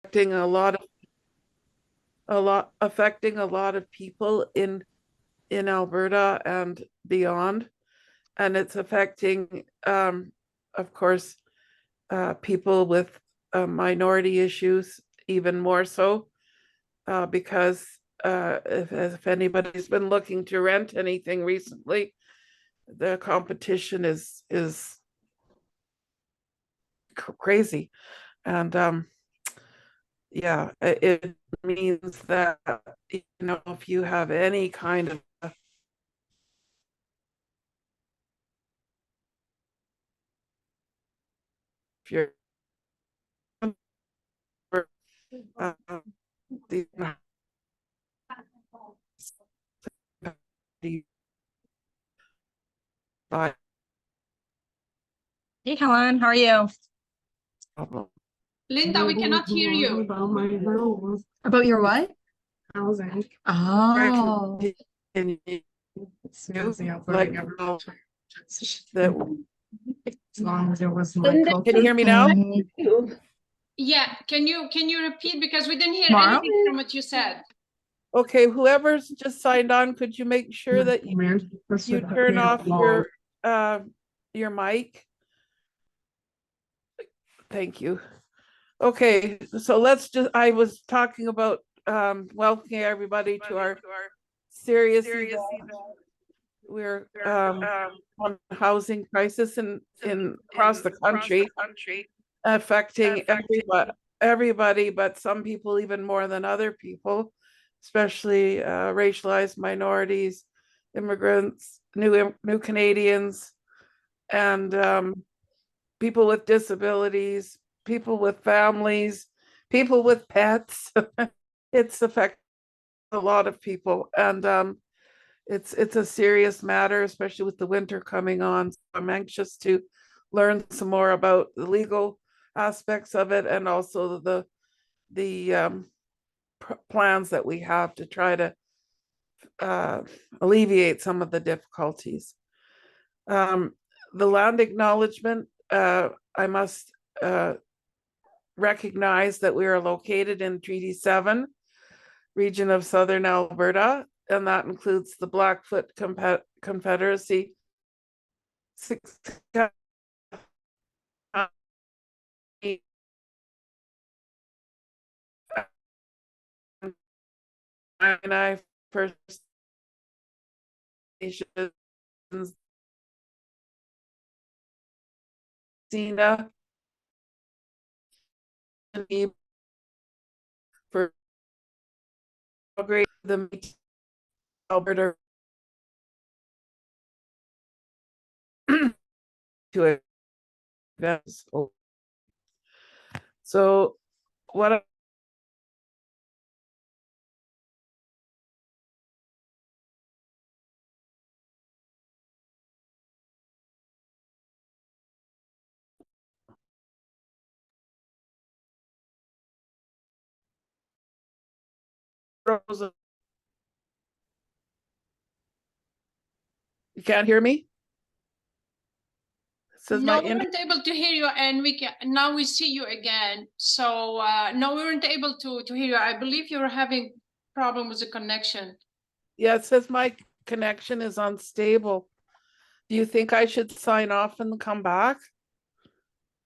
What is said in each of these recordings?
affecting a lot of people in Alberta and beyond, and it's affecting, of course, people with minority issues even more so, because if anybody's been looking to rent anything recently, the competition is crazy, and yeah, it means that, if you have any kind of, if you're uh, the Hey, Helen, how are you? problem. Linda, we cannot hear you. About your what? Housing. Oh, Like that. As long as there was Can you hear me now? Yeah, can you repeat, because we didn't hear Tomorrow? anything from what you said. Okay, whoever's just signed on, could you make sure that you turn off your mic? Thank you. Okay, so I was talking about welcoming everybody to our serious event. We're on housing crisis in across the country, affecting everybody, but some people even more than other people, especially racialized minorities, immigrants, new Canadians, and people with disabilities, people with families, people with pets. It's affecting a lot of people, and it's a serious matter, especially with the winter coming on. So I'm anxious to learn some more about the legal aspects of it, and also the plans that we have to try to alleviate some of the difficulties. The land acknowledgement, I must recognize that we are located in Treaty 7, region of Southern Alberta, and that includes the Blackfoot Confederacy. And I First Nations, Cena, for Calgary, the Alberta to events. So what Rosa, you can't hear me? Says No, my we weren't able to hear you, and now we see you again. So no, we weren't able to hear you. I believe you're having problem with the connection. Yeah, it says my connection is unstable. Do you think I should sign off and come back?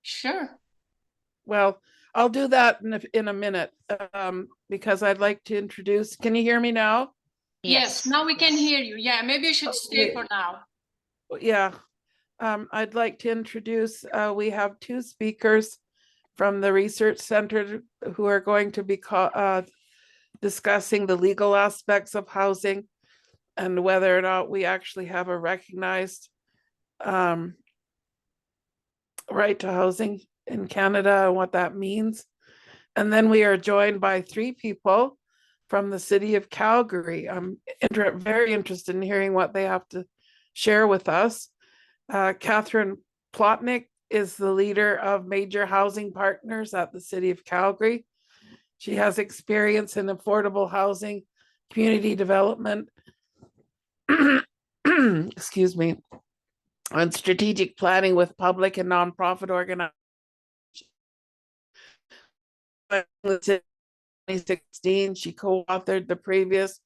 Sure. Well, I'll do that in a minute, because I'd like to introduce. Can you hear me now? Yes, now we can hear you. Yeah, maybe you should stay Okay. for now. Yeah, I'd like to introduce, we have two speakers from the research center who are going to be discussing the legal aspects of housing and whether or not we actually have a recognized right to housing in Canada and what that means. And then we are joined by three people from the City of Calgary. I'm very interested in hearing what they have to share with us. Katherine Plotnick is the leader of Major Housing Partners at the City of Calgary. She has experience in affordable housing, community development, excuse me, and strategic planning with public and nonprofit organizations. 2016. She co-authored the previous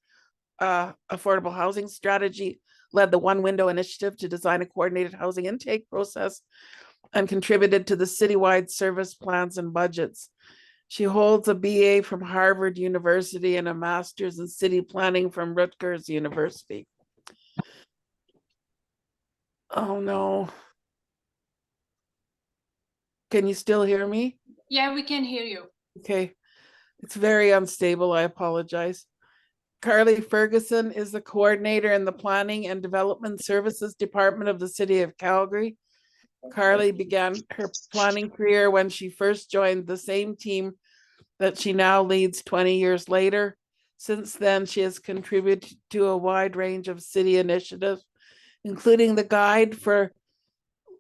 affordable housing strategy, led the One Window initiative to design a coordinated housing intake process, and contributed to the citywide service plans and budgets. She holds a BA from Harvard University and a master's in city planning from Rutgers University. Oh no. Can you still hear me? Yeah, we can hear you. Okay. It's very unstable. I apologize. Carly Ferguson is the coordinator in the Planning and Development Services Department of the City of Calgary. Carly began her planning career when she first joined the same team that she now leads 20 years later. Since then, she has contributed to a wide range of city initiatives, including the Guide for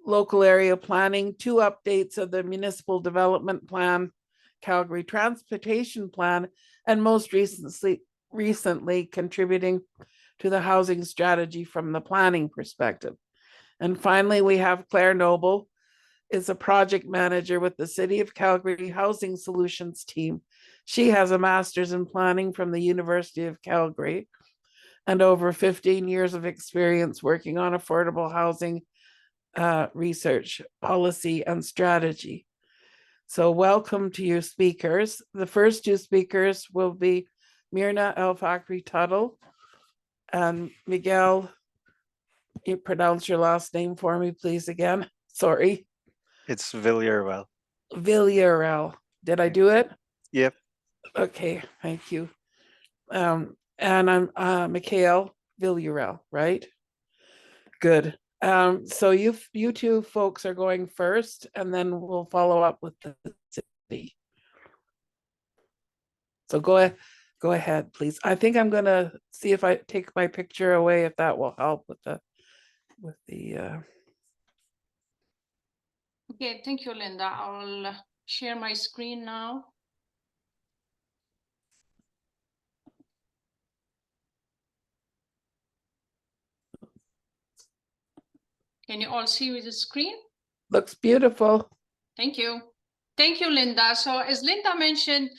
Local Area Planning, 2 updates of the Municipal Development Plan, Calgary Transportation Plan, and most recently contributing to the housing strategy from the planning perspective. And finally, we have Claire Noble, is a project manager with the City of Calgary Housing Solutions team. She has a master's in planning from the University of Calgary and over 15 years of experience working on affordable housing research, policy, and strategy. So welcome to your speakers. The first 2 speakers will be Myrna Fakhry Tuttle and Mikhail. You pronounce your last name for me, please, again. Sorry. It's Villaruel. Villaruel. Did I do it? Yep. Okay, thank you. And I'm Mikhail Villaruel, right? Good. So you 2 folks are going first, and then we'll follow up with the city. So go ahead, please. I think I'm gonna see if I take my picture away, if that will help with the Okay, thank you, Linda. I'll share my screen now. Can you all see with the screen? looks beautiful. Thank you. Thank you, Linda. So as Linda mentioned,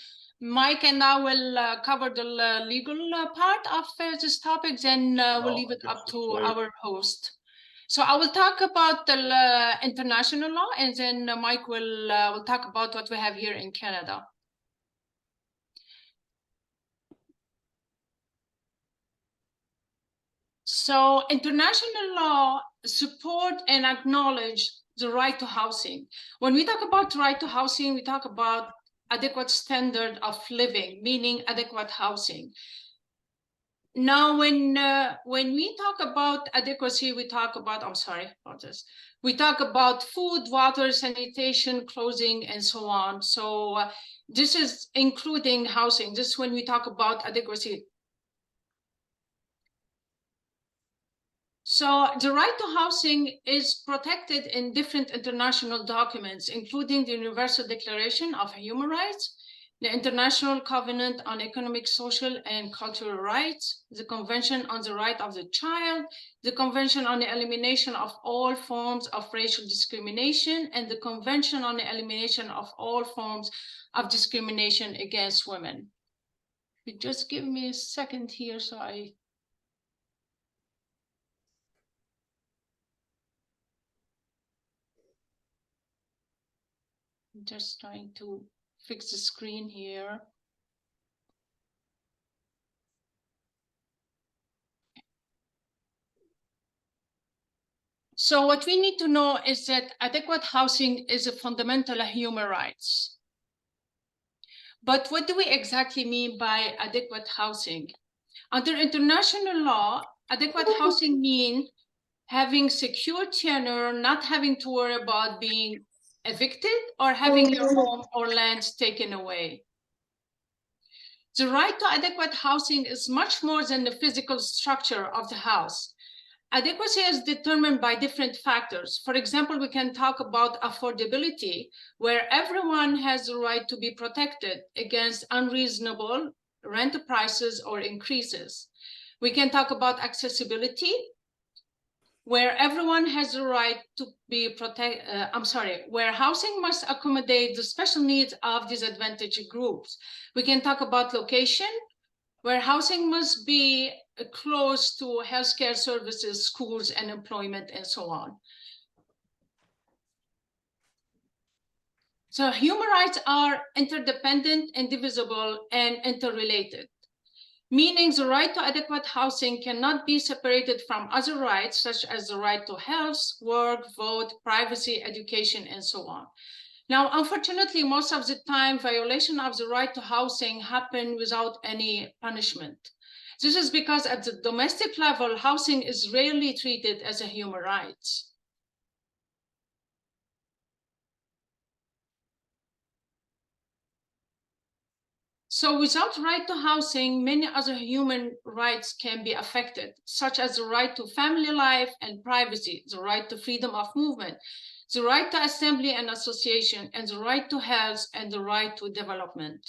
Mike and I will cover the legal part of this topic, then we'll leave it up to our host. So I will talk about the international law, and then Mike will talk about what we have here in Canada. So international law support and acknowledge the right to housing. When we talk about right to housing, we talk about adequate standard of living, meaning adequate housing. Now, when we talk about adequacy, we talk about, I'm sorry about this. We talk about food, water, sanitation, clothing, and so on. So this is including housing. This is when we talk about adequacy. So the right to housing is protected in different international documents, including the Universal Declaration of Human Rights, the International Covenant on Economic, Social, and Cultural Rights, the Convention on the Right of the Child, the Convention on the Elimination of All Forms of Racial Discrimination, and the Convention on the Elimination of All Forms of Discrimination against Women. You just give me a second here so I... I'm just trying to fix the screen here. So what we need to know is that adequate housing is a fundamental human rights. But what do we exactly mean by adequate housing? Under international law, adequate housing means having secure tenure, not having to worry about being evicted or having your home or land taken away. The right to adequate housing is much more than the physical structure of the house. Adequacy is determined by different factors. For example, we can talk about affordability, where everyone has the right to be protected against unreasonable rent prices or increases. We can talk about accessibility, where everyone has the right to be where housing must accommodate the special needs of disadvantaged groups. We can talk about location, where housing must be close to healthcare services, schools, and employment, and so on. So human rights are interdependent, indivisible, and interrelated, meaning the right to adequate housing cannot be separated from other rights, such as the right to health, work, vote, privacy, education, and so on. Now, unfortunately, most of the time, violation of the right to housing happen without any punishment. This is because at the domestic level, housing is rarely treated as a human right. So without right to housing, many other human rights can be affected, such as the right to family life and privacy, the right to freedom of movement, the right to assembly and association, and the right to health and the right to development.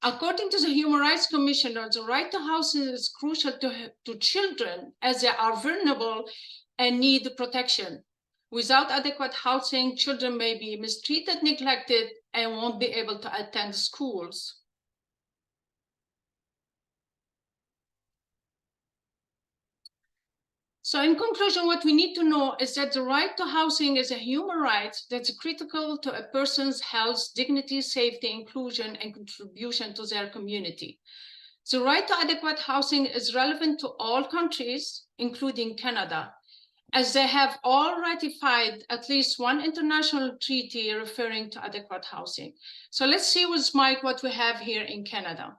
According to the Human Rights Commissioner, the right to housing is crucial to children as they are vulnerable and need protection. Without adequate housing, children may be mistreated, neglected, and won't be able to attend schools. So in conclusion, what we need to know is that the right to housing is a human right that's critical to a person's health, dignity, safety, inclusion, and contribution to their community. The right to adequate housing is relevant to all countries, including Canada, as they have all ratified at least one international treaty referring to adequate housing. So let's see with Mike what we have here in Canada.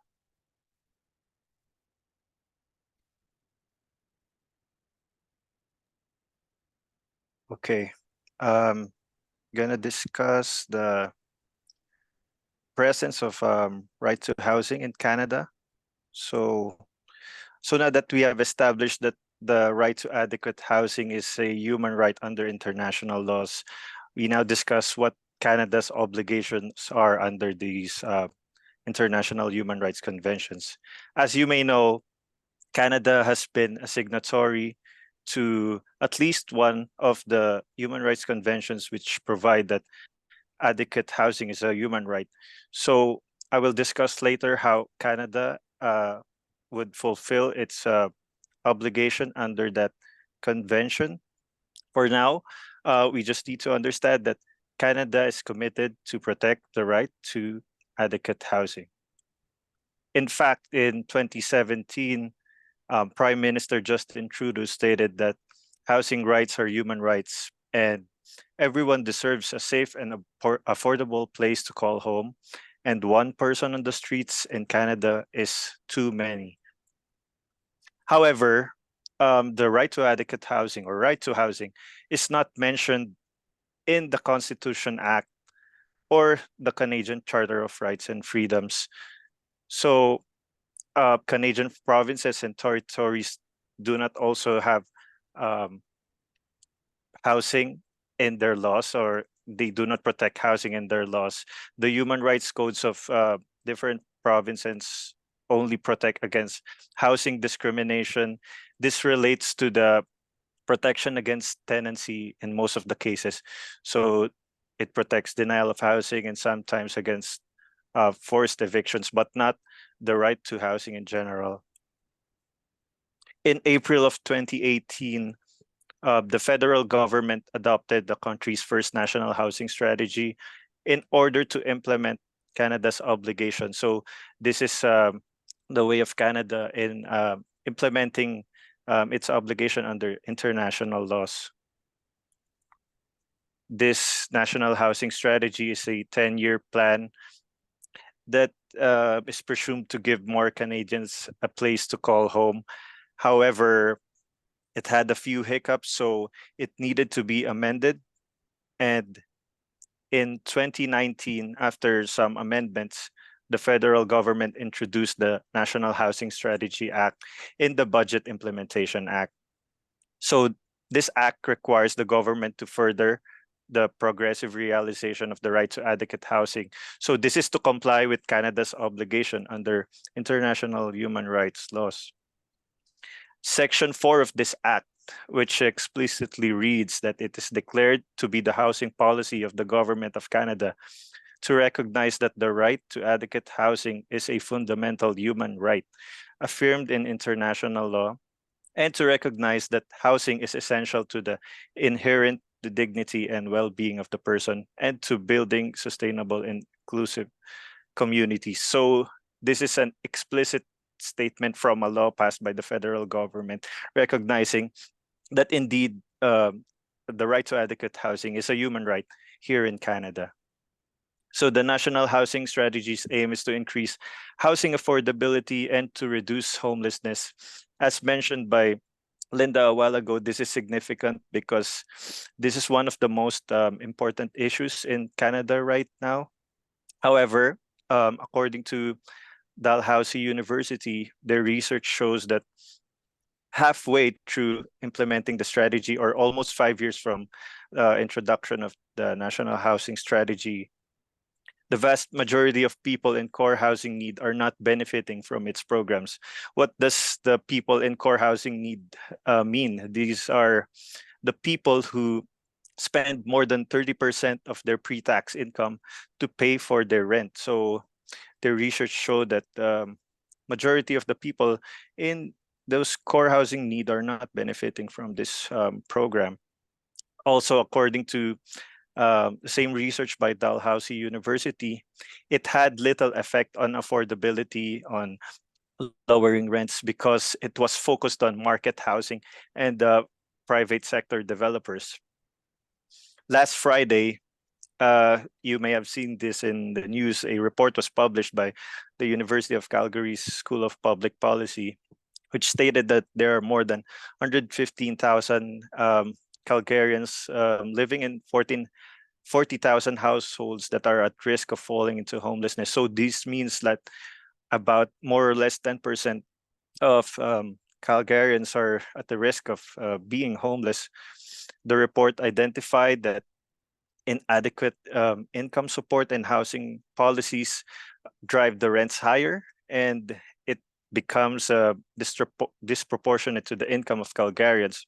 Okay, gonna discuss the presence of right to housing in Canada. So now that we have established that the right to adequate housing is a human right under international laws, we now discuss what Canada's obligations are under these international human rights conventions. As you may know, Canada has been a signatory to at least one of the human rights conventions which provide that adequate housing is a human right. So I will discuss later how Canada would fulfill its obligation under that convention. For now, we just need to understand that Canada is committed to protect the right to adequate housing. In fact, in 2017, Prime Minister Justin Trudeau stated that housing rights are human rights and everyone deserves a safe and affordable place to call home. And one person on the streets in Canada is too many. However, the right to adequate housing or right to housing is not mentioned in the Constitution Act or the Canadian Charter of Rights and Freedoms. So Canadian provinces and territories do not also have housing in their laws, or they do not protect housing in their laws. The human rights codes of different provinces only protect against housing discrimination. This relates to the protection against tenancy in most of the cases. So it protects denial of housing and sometimes against forced evictions, but not the right to housing in general. In April of 2018, the federal government adopted the country's first national housing strategy in order to implement Canada's obligation. So this is the way of Canada in implementing its obligation under international laws. This national housing strategy is a 10-year plan that is presumed to give more Canadians a place to call home. However, it had a few hiccups, so it needed to be amended. And in 2019, after some amendments, the federal government introduced the National Housing Strategy Act in the Budget Implementation Act. So this act requires the government to further the progressive realization of the right to adequate housing. So this is to comply with Canada's obligation under international human rights laws. Section 4 of this act, which explicitly reads that it is declared to be the housing policy of the Government of Canada to recognize that the right to adequate housing is a fundamental human right affirmed in international law, and to recognize that housing is essential to the inherent dignity and well-being of the person and to building sustainable and inclusive communities. So this is an explicit statement from a law passed by the federal government recognizing that indeed the right to adequate housing is a human right here in Canada. So the National Housing Strategy's aim is to increase housing affordability and to reduce homelessness. As mentioned by Linda a while ago, this is significant because this is one of the most important issues in Canada right now. However, according to Dalhousie University, their research shows that halfway through implementing the strategy, or almost 5 years from introduction of the National Housing Strategy, the vast majority of people in core housing need are not benefiting from its programs. What does the people in core housing need mean? These are the people who spend more than 30% of their pre-tax income to pay for their rent. So the research showed that majority of the people in those core housing need are not benefiting from this program. Also, according to the same research by Dalhousie University, it had little effect on affordability, on lowering rents, because it was focused on market housing and private sector developers. Last Friday, you may have seen this in the news, a report was published by the University of Calgary's School of Public Policy, which stated that there are more than 115,000 Calgarians living in 40,000 households that are at risk of falling into homelessness. So this means that about more or less 10% of Calgarians are at the risk of being homeless. The report identified that inadequate income support and housing policies drive the rents higher, and it becomes disproportionate to the income of Calgarians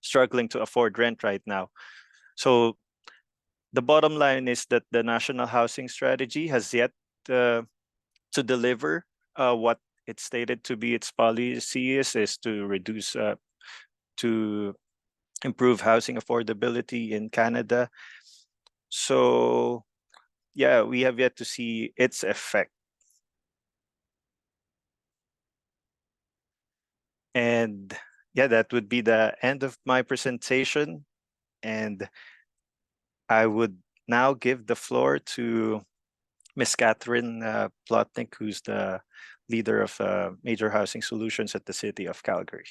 struggling to afford rent right now. So the bottom line is that the National Housing Strategy has yet to deliver what it stated to be its policy is to reduce, to improve housing affordability in Canada. So yeah, we have yet to see its effect. And yeah, that would be the end of my presentation. And I would now give the floor to Ms. Katherine Plotnick, who's the leader of Major Housing Solutions at the City of Calgary.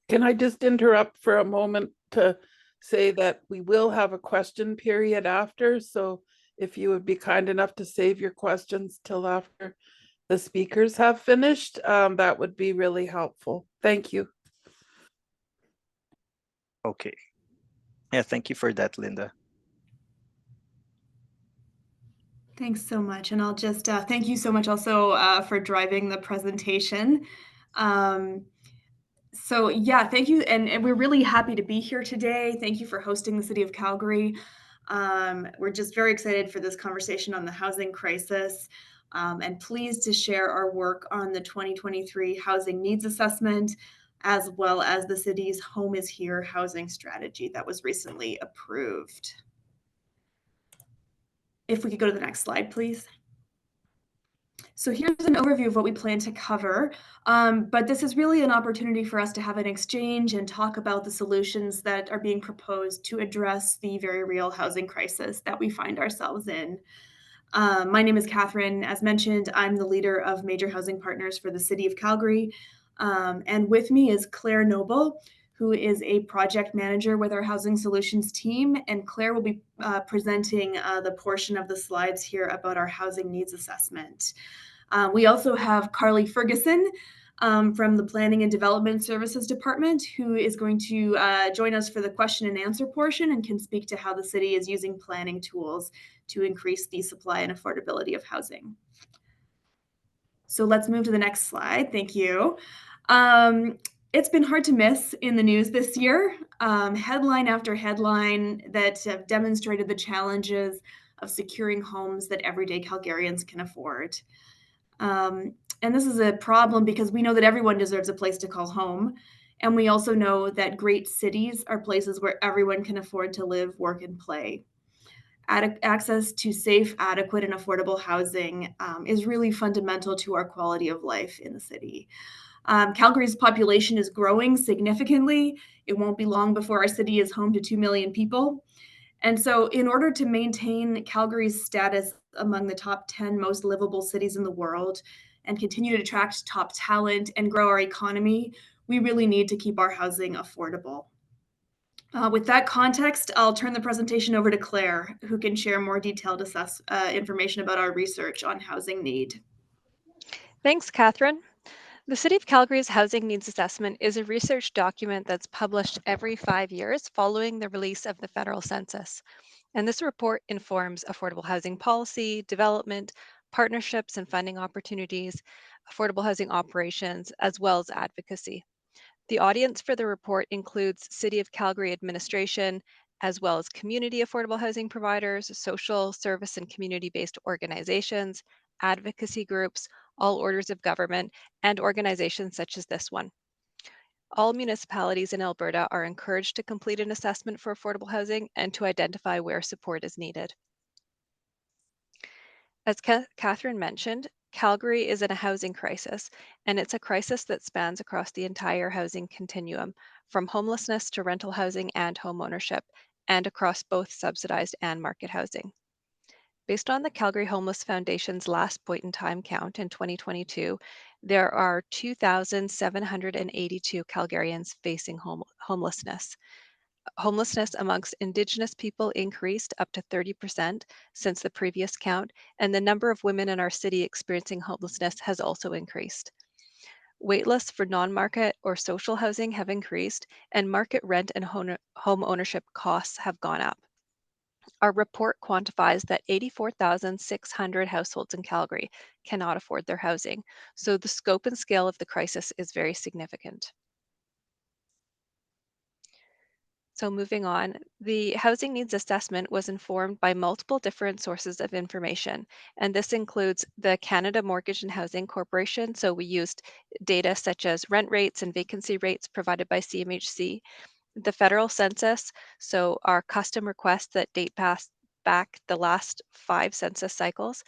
Can I just interrupt for a moment to say that we will have a question period after, so if you would be kind enough to save your questions till after the speakers have finished, that would be really helpful. Thank you. Okay. Yeah, thank you for that, Linda. Thanks so much. And I'll just thank you so much also for driving the presentation. So yeah, thank you. And we're really happy to be here today. Thank you for hosting the City of Calgary. We're just very excited for this conversation on the housing crisis, and pleased to share our work on the 2023 Housing Needs Assessment, as well as the city's Home is Here housing strategy that was recently approved. If we could go to the next slide, please. So here's an overview of what we plan to cover, but this is really an opportunity for us to have an exchange and talk about the solutions that are being proposed to address the very real housing crisis that we find ourselves in. My name is Katherine. As mentioned, I'm the leader of Major Housing Partners for the City of Calgary, and with me is Claire Noble, who is a project manager with our Housing Solutions team, and Claire will be presenting the portion of the slides here about our Housing Needs Assessment. We also have Carly Ferguson from the Planning and Development Services Department, who is going to join us for the question and answer portion and can speak to how the city is using planning tools to increase the supply and affordability of housing. So let's move to the next slide. Thank you. It's been hard to miss in the news this year. Headline after headline that have demonstrated the challenges of securing homes that everyday Calgarians can afford. And this is a problem because we know that everyone deserves a place to call home. And we also know that great cities are places where everyone can afford to live, work, and play. Access to safe, adequate, and affordable housing is really fundamental to our quality of life in the city. Calgary's population is growing significantly. It won't be long before our city is home to 2 million people. And so, in order to maintain Calgary's status among the top 10 most livable cities in the world and continue to attract top talent and grow our economy, we really need to keep our housing affordable. With that context, I'll turn the presentation over to Claire, who can share more detailed information about our research on housing need. Thanks, Katherine. The City of Calgary's Housing Needs Assessment is a research document that's published every 5 years following the release of the federal census. And this report informs affordable housing policy, development, partnerships and funding opportunities, affordable housing operations, as well as advocacy. The audience for the report includes City of Calgary administration, as well as community affordable housing providers, social service and community-based organizations, advocacy groups, all orders of government, and organizations such as this one. All municipalities in Alberta are encouraged to complete an assessment for affordable housing and to identify where support is needed. As Katherine mentioned, Calgary is in a housing crisis, and it's a crisis that spans across the entire housing continuum, from homelessness to rental housing and home ownership, and across both subsidized and market housing. Based on the Calgary Homeless Foundation's last point in time count in 2022, there are 2,782 Calgarians facing homelessness. Homelessness amongst Indigenous people increased up to 30% since the previous count, and the number of women in our city experiencing homelessness has also increased. Waitlists for non-market or social housing have increased, and market rent and home ownership costs have gone up. Our report quantifies that 84,600 households in Calgary cannot afford their housing, so the scope and scale of the crisis is very significant. So moving on, the housing needs assessment was informed by multiple different sources of information, and this includes the Canada Mortgage and Housing Corporation. So we used data such as rent rates and vacancy rates provided by CMHC, the federal census, so our custom requests that date back the last 5 census cycles,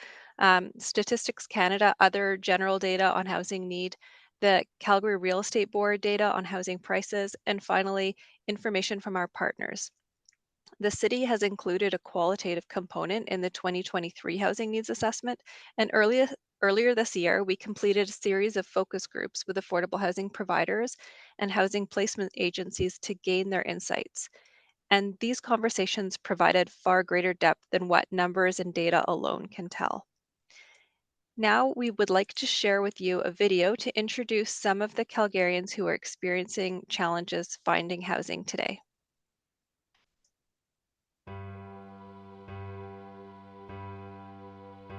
Statistics Canada, other general data on housing need, the Calgary Real Estate Board data on housing prices, and finally, information from our partners. The city has included a qualitative component in the 2023 Housing Needs Assessment, and earlier this year, we completed a series of focus groups with affordable housing providers and housing placement agencies to gain their insights. And these conversations provided far greater depth than what numbers and data alone can tell. Now, we would like to share with you a video to introduce some of the Calgarians who are experiencing challenges finding housing today.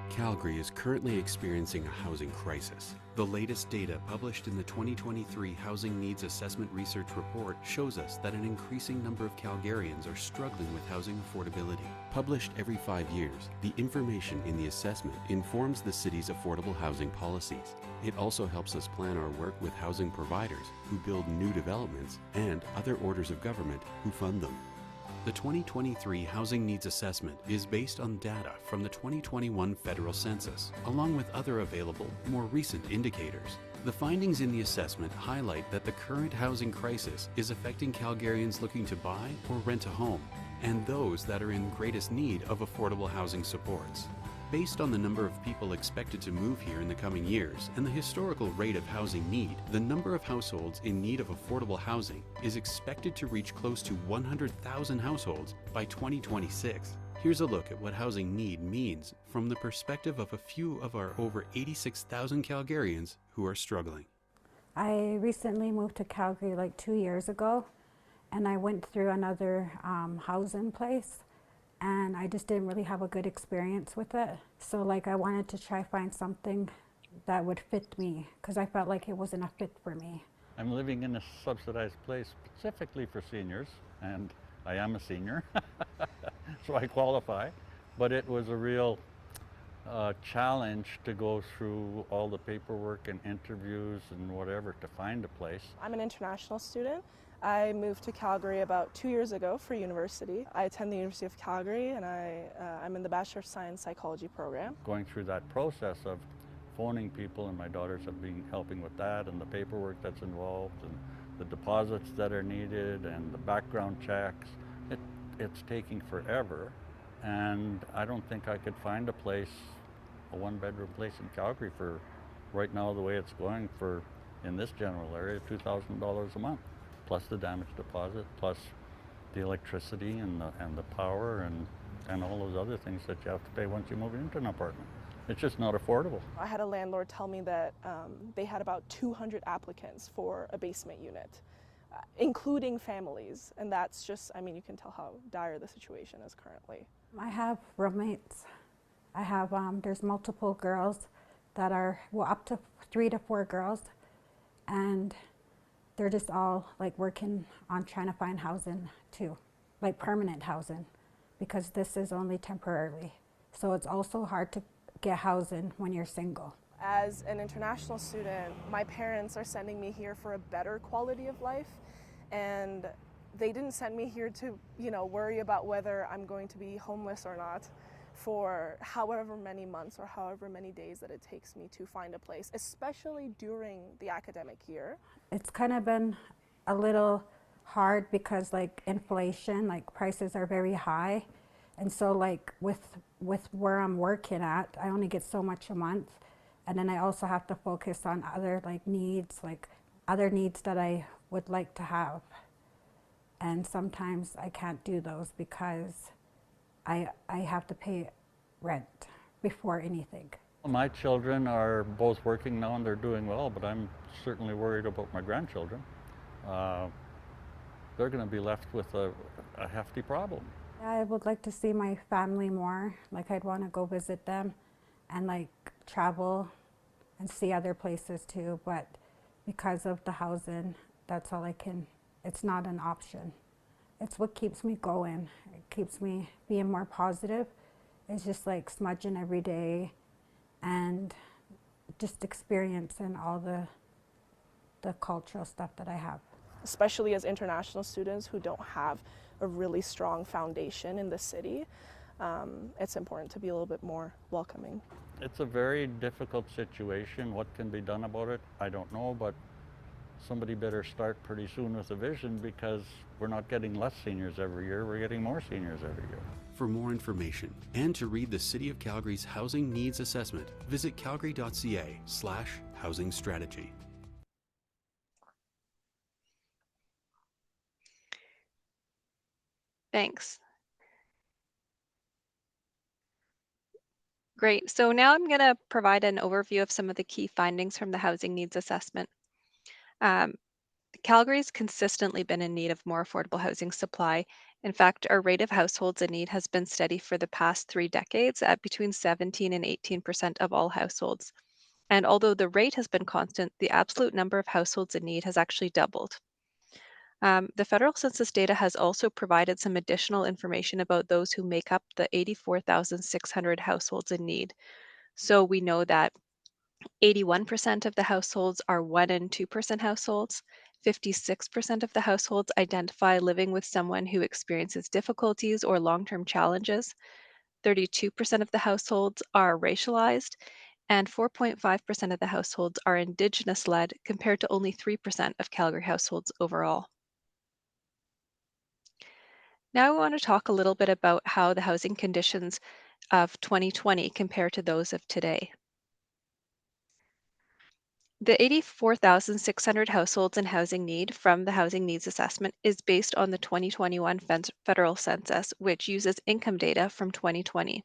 Calgary is currently experiencing a housing crisis. The latest data published in the 2023 Housing Needs Assessment Research Report shows us that an increasing number of Calgarians are struggling with housing affordability. Published every 5 years, the information in the assessment informs the city's affordable housing policies. It also helps us plan our work with housing providers who build new developments and other orders of government who fund them. The 2023 Housing Needs Assessment is based on data from the 2021 federal census, along with other available, more recent indicators. The findings in the assessment highlight that the current housing crisis is affecting Calgarians looking to buy or rent a home, and those that are in greatest need of affordable housing supports. Based on the number of people expected to move here in the coming years and the historical rate of housing need, the number of households in need of affordable housing is expected to reach close to 100,000 households by 2026. Here's a look at what housing need means from the perspective of a few of our over 86,000 Calgarians who are struggling. I recently moved to Calgary like 2 years ago, and I went through another housing place. And I just didn't really have a good experience with it. So like I wanted to try find something that would fit me because I felt like it wasn't a fit for me. I'm living in a subsidized place specifically for seniors, and I am a senior, so I qualify. But it was a real challenge to go through all the paperwork and interviews and whatever to find a place. I'm an international student. I moved to Calgary about 2 years ago for university. I attend the University of Calgary, and I'm in the Bachelor of Science Psychology program. Going through that process of phoning people, and my daughters have been helping with that, and the paperwork that's involved, and the deposits that are needed, and the background checks. It's taking forever, and I don't think I could find a place, a one-bedroom place in Calgary for right now the way it's going for, in this general area, $2,000 a month, plus the damage deposit, plus the electricity and the power and all those other things that you have to pay once you move into an apartment. It's just not affordable. I had a landlord tell me that they had about 200 applicants for a basement unit, including families, and that's just, I mean, you can tell how dire the situation is currently. I have roommates. I have, there's multiple girls that are, well, up to 3 to 4 girls, and they're just all like working on trying to find housing too, like permanent housing, because this is only temporarily. So it's also hard to get housing when you're single. As an international student, my parents are sending me here for a better quality of life, and they didn't send me here to, worry about whether I'm going to be homeless or not for however many months or however many days that it takes me to find a place, especially during the academic year. It's kind of been a little hard because like inflation, like prices are very high. And so like with where I'm working at, I only get so much a month. And then I also have to focus on other needs that I would like to have. And sometimes I can't do those because I have to pay rent before anything. My children are both working now and they're doing well, but I'm certainly worried about my grandchildren. They're going to be left with a hefty problem. I would like to see my family more. Like I'd want to go visit them and like travel and see other places too, but because of the housing, that's all I can, it's not an option. It's what keeps me going. It keeps me being more positive. It's just like smudging every day and just experiencing all the cultural stuff that I have. Especially as international students who don't have a really strong foundation in the city, it's important to be a little bit more welcoming. It's a very difficult situation. What can be done about it, I don't know, but somebody better start pretty soon with a vision, because we're not getting less seniors every year, we're getting more seniors every year. For more information and to read the City of Calgary's Housing Needs Assessment, visit calgary.ca/housing strategy. Thanks. Great. So now I'm going to provide an overview of some of the key findings from the Housing Needs Assessment. Calgary's consistently been in need of more affordable housing supply. In fact, our rate of households in need has been steady for the past 3 decades at between 17 and 18% of all households. And although the rate has been constant, the absolute number of households in need has actually doubled. The federal census data has also provided some additional information about those who make up the 84,600 households in need. So we know that 81% of the households are 1 and 2% households. 56% of the households identify living with someone who experiences difficulties or long-term challenges. 32% of the households are racialized, and 4.5% of the households are Indigenous-led, compared to only 3% of Calgary households overall. Now I want to talk a little bit about how the housing conditions of 2020 compare to those of today. The 84,600 households in housing need from the Housing Needs Assessment is based on the 2021 federal census, which uses income data from 2020.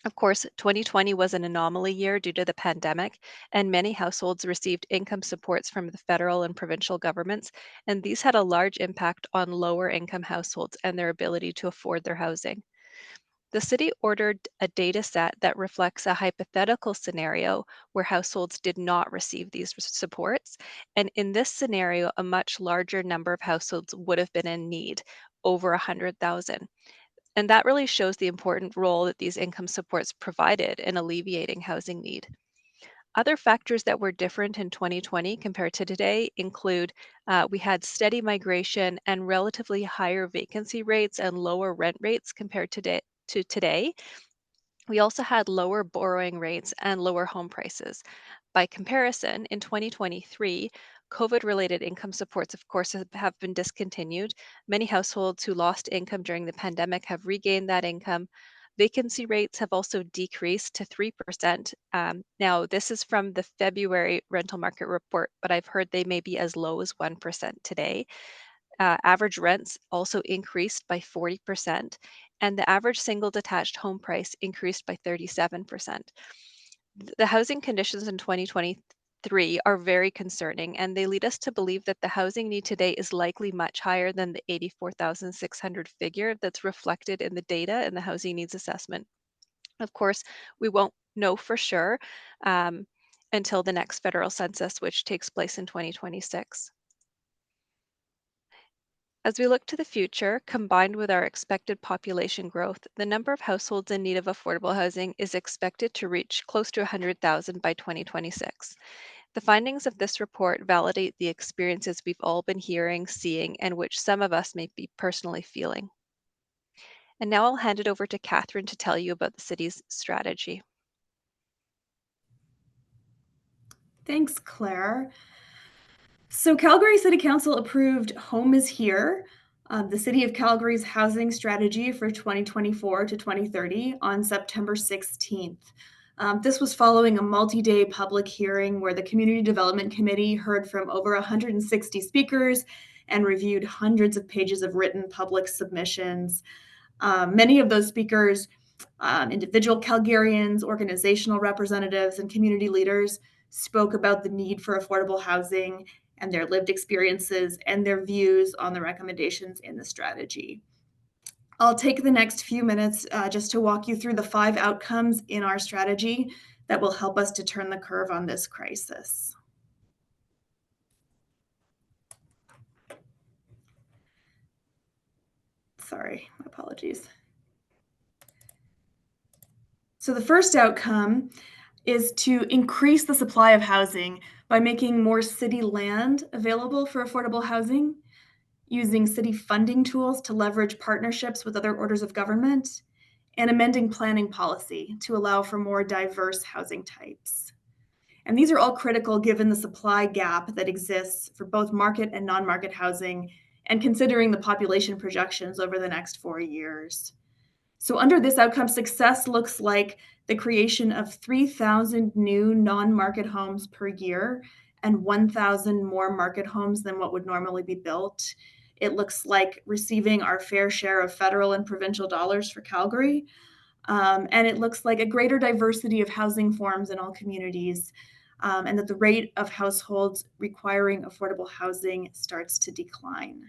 Of course, 2020 was an anomaly year due to the pandemic, and many households received income supports from the federal and provincial governments, and these had a large impact on lower income households and their ability to afford their housing. The city ordered a data set that reflects a hypothetical scenario where households did not receive these supports. And in this scenario, a much larger number of households would have been in need, over 100,000. And that really shows the important role that these income supports provided in alleviating housing need. Other factors that were different in 2020 compared to today include we had steady migration and relatively higher vacancy rates and lower rent rates compared to today. We also had lower borrowing rates and lower home prices. By comparison, in 2023, COVID related income supports, of course, have been discontinued. Many households who lost income during the pandemic have regained that income. Vacancy rates have also decreased to 3%. Now, this is from the February rental market report, but I've heard they may be as low as 1% today. Average rents also increased by 40%, and the average single detached home price increased by 37%. The housing conditions in 2023 are very concerning, and they lead us to believe that the housing need today is likely much higher than the 84,600 figure that's reflected in the data in the housing needs assessment. Of course, we won't know for sure until the next federal census, which takes place in 2026. As we look to the future, combined with our expected population growth, the number of households in need of affordable housing is expected to reach close to 100,000 by 2026. The findings of this report validate the experiences we've all been hearing, seeing, and which some of us may be personally feeling. And now I'll hand it over to Katherine to tell you about the city's strategy. Thanks, Claire. So Calgary City Council approved Home is Here, the City of Calgary's housing strategy for 2024 to 2030 on September 16th. This was following a multi-day public hearing where the Community Development Committee heard from over 160 speakers and reviewed hundreds of pages of written public submissions. Many of those speakers, individual Calgarians, organizational representatives, and community leaders spoke about the need for affordable housing and their lived experiences and their views on the recommendations in the strategy. I'll take the next few minutes just to walk you through the 5 outcomes in our strategy that will help us to turn the curve on this crisis. Sorry, my apologies. So the first outcome is to increase the supply of housing by making more city land available for affordable housing, using city funding tools to leverage partnerships with other orders of government, and amending planning policy to allow for more diverse housing types. And these are all critical given the supply gap that exists for both market and non-market housing, and considering the population projections over the next 4 years. So under this outcome, success looks like the creation of 3,000 new non-market homes per year and 1,000 more market homes than what would normally be built. It looks like receiving our fair share of federal and provincial dollars for Calgary. And it looks like a greater diversity of housing forms in all communities, and that the rate of households requiring affordable housing starts to decline.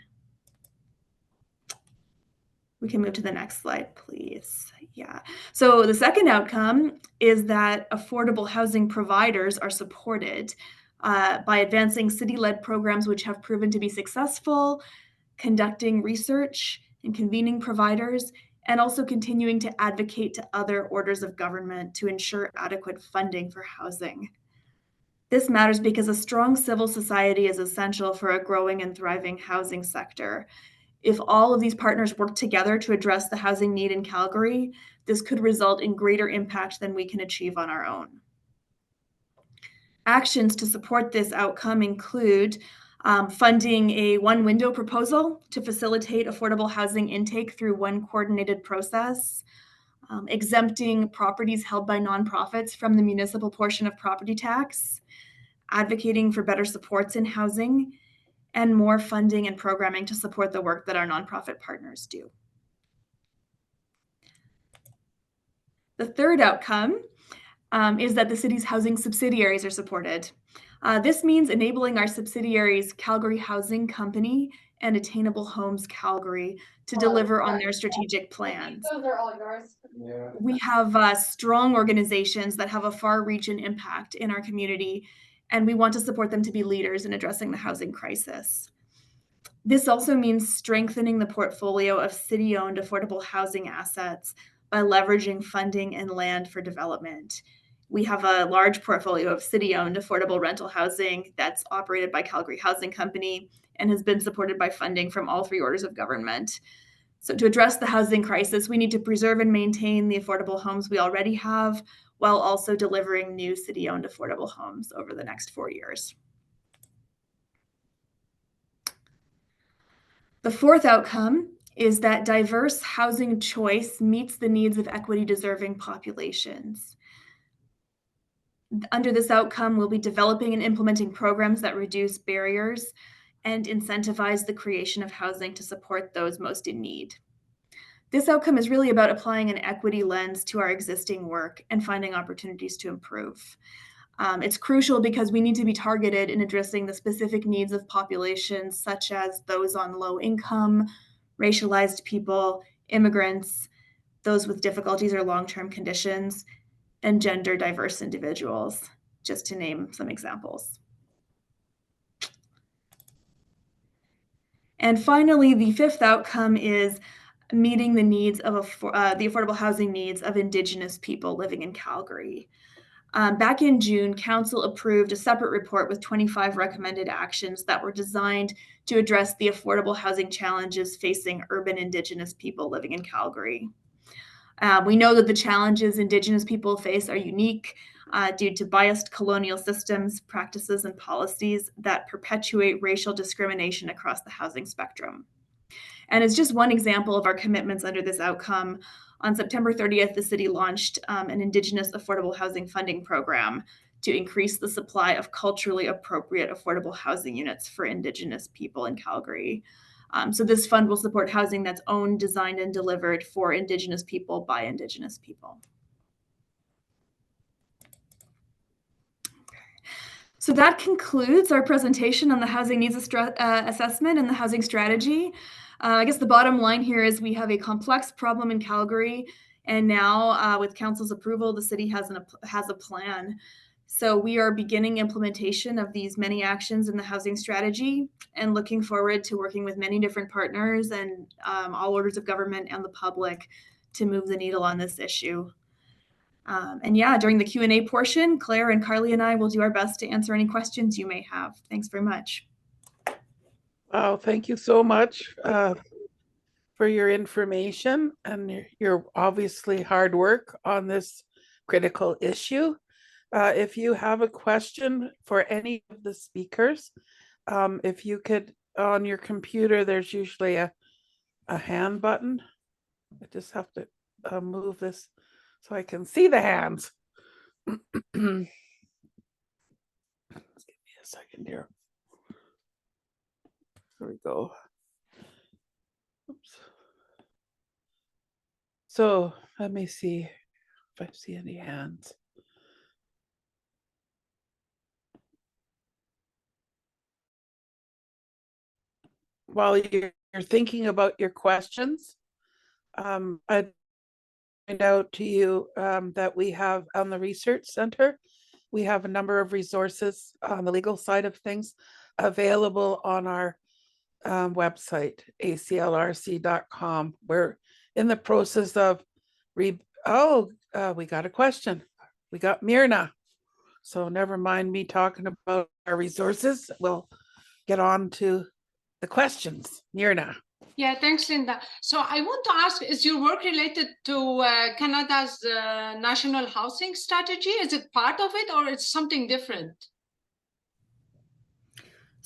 We can move to the next slide, please. Yeah. So the second outcome is that affordable housing providers are supported by advancing city-led programs which have proven to be successful, conducting research and convening providers, and also continuing to advocate to other orders of government to ensure adequate funding for housing. This matters because a strong civil society is essential for a growing and thriving housing sector. If all of these partners work together to address the housing need in Calgary, this could result in greater impact than we can achieve on our own. Actions to support this outcome include funding a one-window proposal to facilitate affordable housing intake through one coordinated process, exempting properties held by nonprofits from the municipal portion of property tax, advocating for better supports in housing, and more funding and programming to support the work that our nonprofit partners do. The third outcome is that the city's housing subsidiaries are supported. This means enabling our subsidiaries, Calgary Housing Company and Attainable Homes Calgary to deliver on their strategic plans. Those are all yours. We have strong organizations that have a far reach and impact in our community, and we want to support them to be leaders in addressing the housing crisis. This also means strengthening the portfolio of city-owned affordable housing assets by leveraging funding and land for development. We have a large portfolio of city-owned affordable rental housing that's operated by Calgary Housing Company and has been supported by funding from all three orders of government. So to address the housing crisis, we need to preserve and maintain the affordable homes we already have, while also delivering new city-owned affordable homes over the next 4 years. The fourth outcome is that diverse housing choice meets the needs of equity-deserving populations. Under this outcome, we'll be developing and implementing programs that reduce barriers and incentivize the creation of housing to support those most in need. This outcome is really about applying an equity lens to our existing work and finding opportunities to improve. It's crucial because we need to be targeted in addressing the specific needs of populations such as those on low income, racialized people, immigrants, those with difficulties or long-term conditions, and gender diverse individuals, just to name some examples. And finally, the fifth outcome is meeting the needs of the affordable housing needs of Indigenous people living in Calgary. Back in June, Council approved a separate report with 25 recommended actions that were designed to address the affordable housing challenges facing urban Indigenous people living in Calgary. We know that the challenges Indigenous people face are unique due to biased colonial systems, practices, and policies that perpetuate racial discrimination across the housing spectrum. And as just one example of our commitments under this outcome, on September 30th, the city launched an Indigenous affordable housing funding program to increase the supply of culturally appropriate affordable housing units for Indigenous people in Calgary. So this fund will support housing that's owned, designed, and delivered for Indigenous people by Indigenous people. So that concludes our presentation on the housing needs assessment and the housing strategy. I guess the bottom line here is we have a complex problem in Calgary, and now with Council's approval, the city has a plan. So we are beginning implementation of these many actions in the housing strategy and looking forward to working with many different partners and all orders of government and the public to move the needle on this issue. And yeah, during the Q&A portion, Claire and Carly and I will do our best to answer any questions you may have. Thanks very much. Wow, thank you so much for your information and your obviously hard work on this critical issue. If you have a question for any of the speakers, if you could, on your computer, there's usually a hand button. I just have to move this so I can see the hands. Just give me a second here. There we go. Oops. So let me see if I see any hands. While you're thinking about your questions, I'd point out to you that we have on the Research Center, we have a number of resources on the legal side of things available on our website, aclrc.com. We're in the process of we got a question. We got Myrna. So never mind me talking about our resources. We'll get on to the questions. Myrna. Yeah, thanks, Linda. So I want to ask, is your work related to Canada's national housing strategy? Is it part of it or it's something different?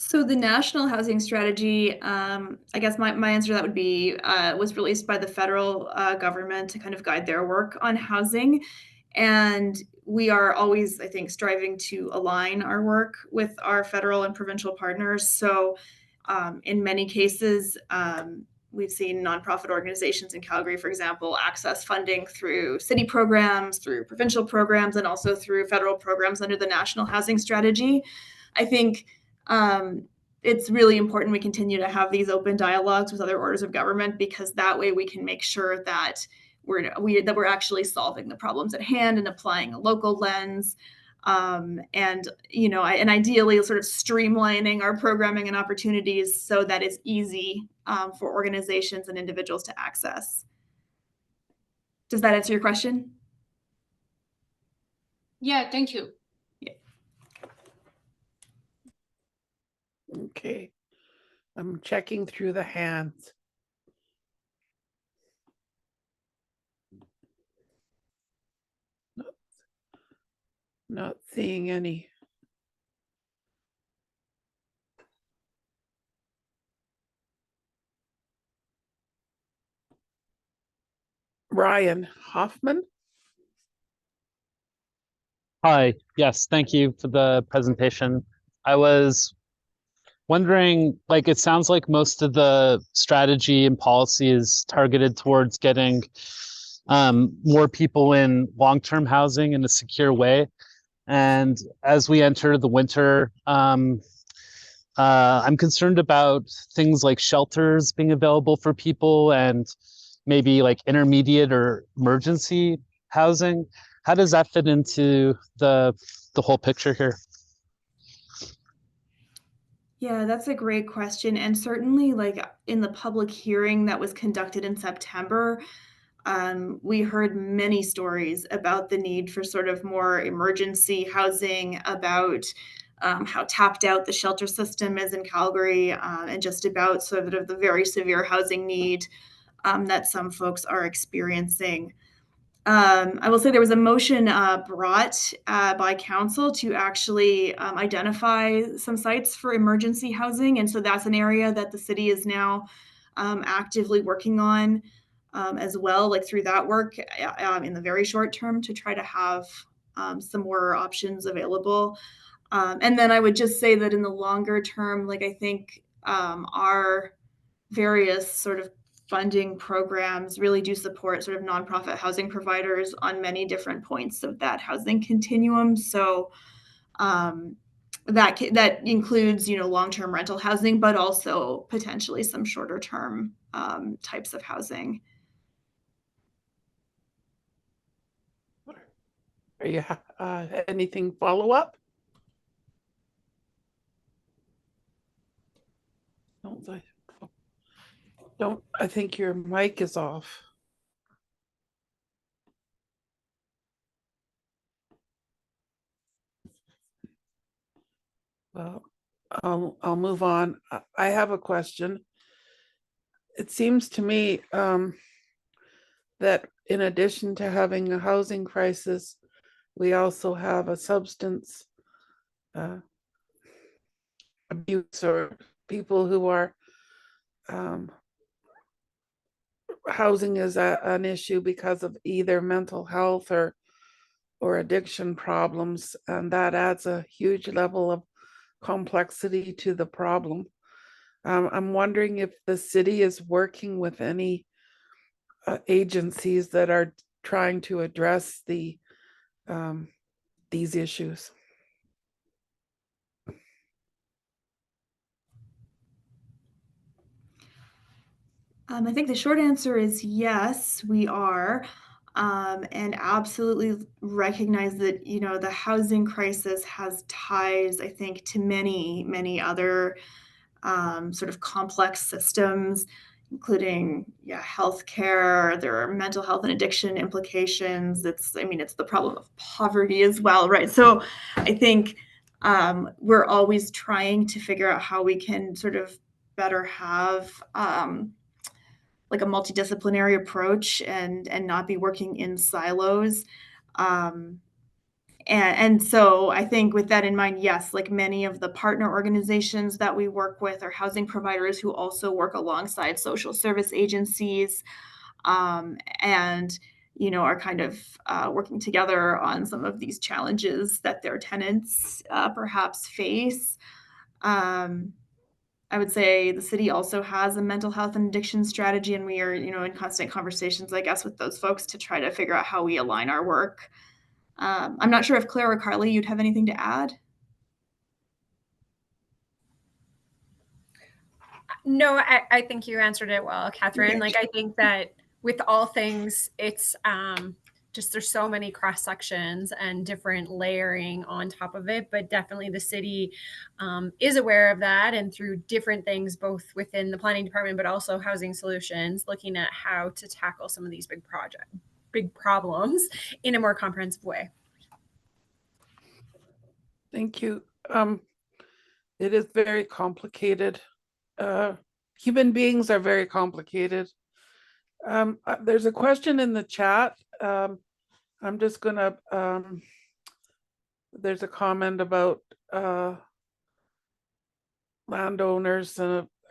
So the National Housing Strategy, I guess my answer to that would be, was released by the federal government to kind of guide their work on housing. And we are always, I think, striving to align our work with our federal and provincial partners. So in many cases, we've seen nonprofit organizations in Calgary, for example, access funding through city programs, through provincial programs, and also through federal programs under the National Housing Strategy. I think it's really important we continue to have these open dialogues with other orders of government, because that way we can make sure that we're actually solving the problems at hand and applying a local lens, and and ideally sort of streamlining our programming and opportunities so that it's easy for organizations and individuals to access. Does that answer your question? Yeah, thank you. Okay. I'm checking through the hands. Not seeing any. Ryan Hoffman. Hi, yes, thank you for the presentation. I was wondering, like, it sounds like most of the strategy and policy is targeted towards getting more people in long-term housing in a secure way. And as we enter the winter, I'm concerned about things like shelters being available for people and maybe like intermediate or emergency housing. How does that fit into the whole picture here? Yeah, that's a great question. And certainly, like in the public hearing that was conducted in September, we heard many stories about the need for sort of more emergency housing, about how tapped out the shelter system is in Calgary, and just about sort of the very severe housing need that some folks are experiencing. I will say there was a motion brought by council to actually identify some sites for emergency housing. And so that's an area that the city is now actively working on as well, like through that work in the very short term, to try to have some more options available. And then I would just say that in the longer term, like I think our various sort of funding programs really do support sort of nonprofit housing providers on many different points of that housing continuum. So that includes, long-term rental housing, but also potentially some shorter term types of housing. Are you anything follow up? I think your mic is off. Well, I'll move on. I have a question. It seems to me that in addition to having a housing crisis, we also have a substance abuse, or people who are housing is an issue because of either mental health or addiction problems, and that adds a huge level of complexity to the problem. I'm wondering if the city is working with any agencies that are trying to address these issues. I think the short answer is yes, we are. And absolutely recognize that, the housing crisis has ties, I think, to many, many other sort of complex systems, including healthcare. There are mental health and addiction implications. It's the problem of poverty as well, right? So I think we're always trying to figure out how we can sort of better have like a multidisciplinary approach and not be working in silos. And so I think with that in mind, yes, like many of the partner organizations that we work with are housing providers who also work alongside social service agencies, and are kind of working together on some of these challenges that their tenants perhaps face. I would say the city also has a mental health and addiction strategy, and we are, in constant conversations, I guess, with those folks to try to figure out how we align our work. I'm not sure if Claire or Carly, you'd have anything to add? No, I think you answered it well, Catherine. Like, I think that with all things, it's just there's so many cross sections and different layering on top of it. But definitely the city is aware of that, and through different things, both within the planning department, but also housing solutions, looking at how to tackle some of these big problems in a more comprehensive way. Thank you. It is very complicated. Human beings are very complicated. There's a question in the chat. I'm just gonna, there's a comment about landowners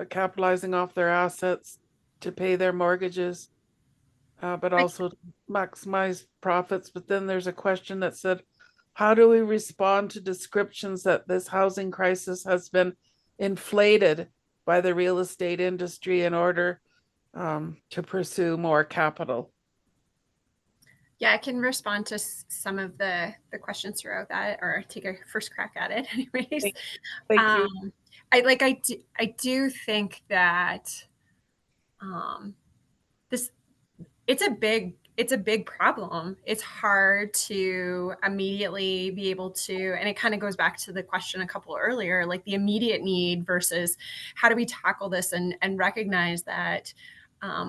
capitalizing off their assets to pay their mortgages, but also maximize profits. But then there's a question that said, how do we respond to descriptions that this housing crisis has been inflated by the real estate industry in order to pursue more capital? Yeah, I can respond to some of the questions throughout that, or take a first crack at it anyways. Thank you. I do think that it's a big problem. It's hard to immediately be able to, and it kind of goes back to the question a couple earlier, like the immediate need versus how do we tackle this and recognize that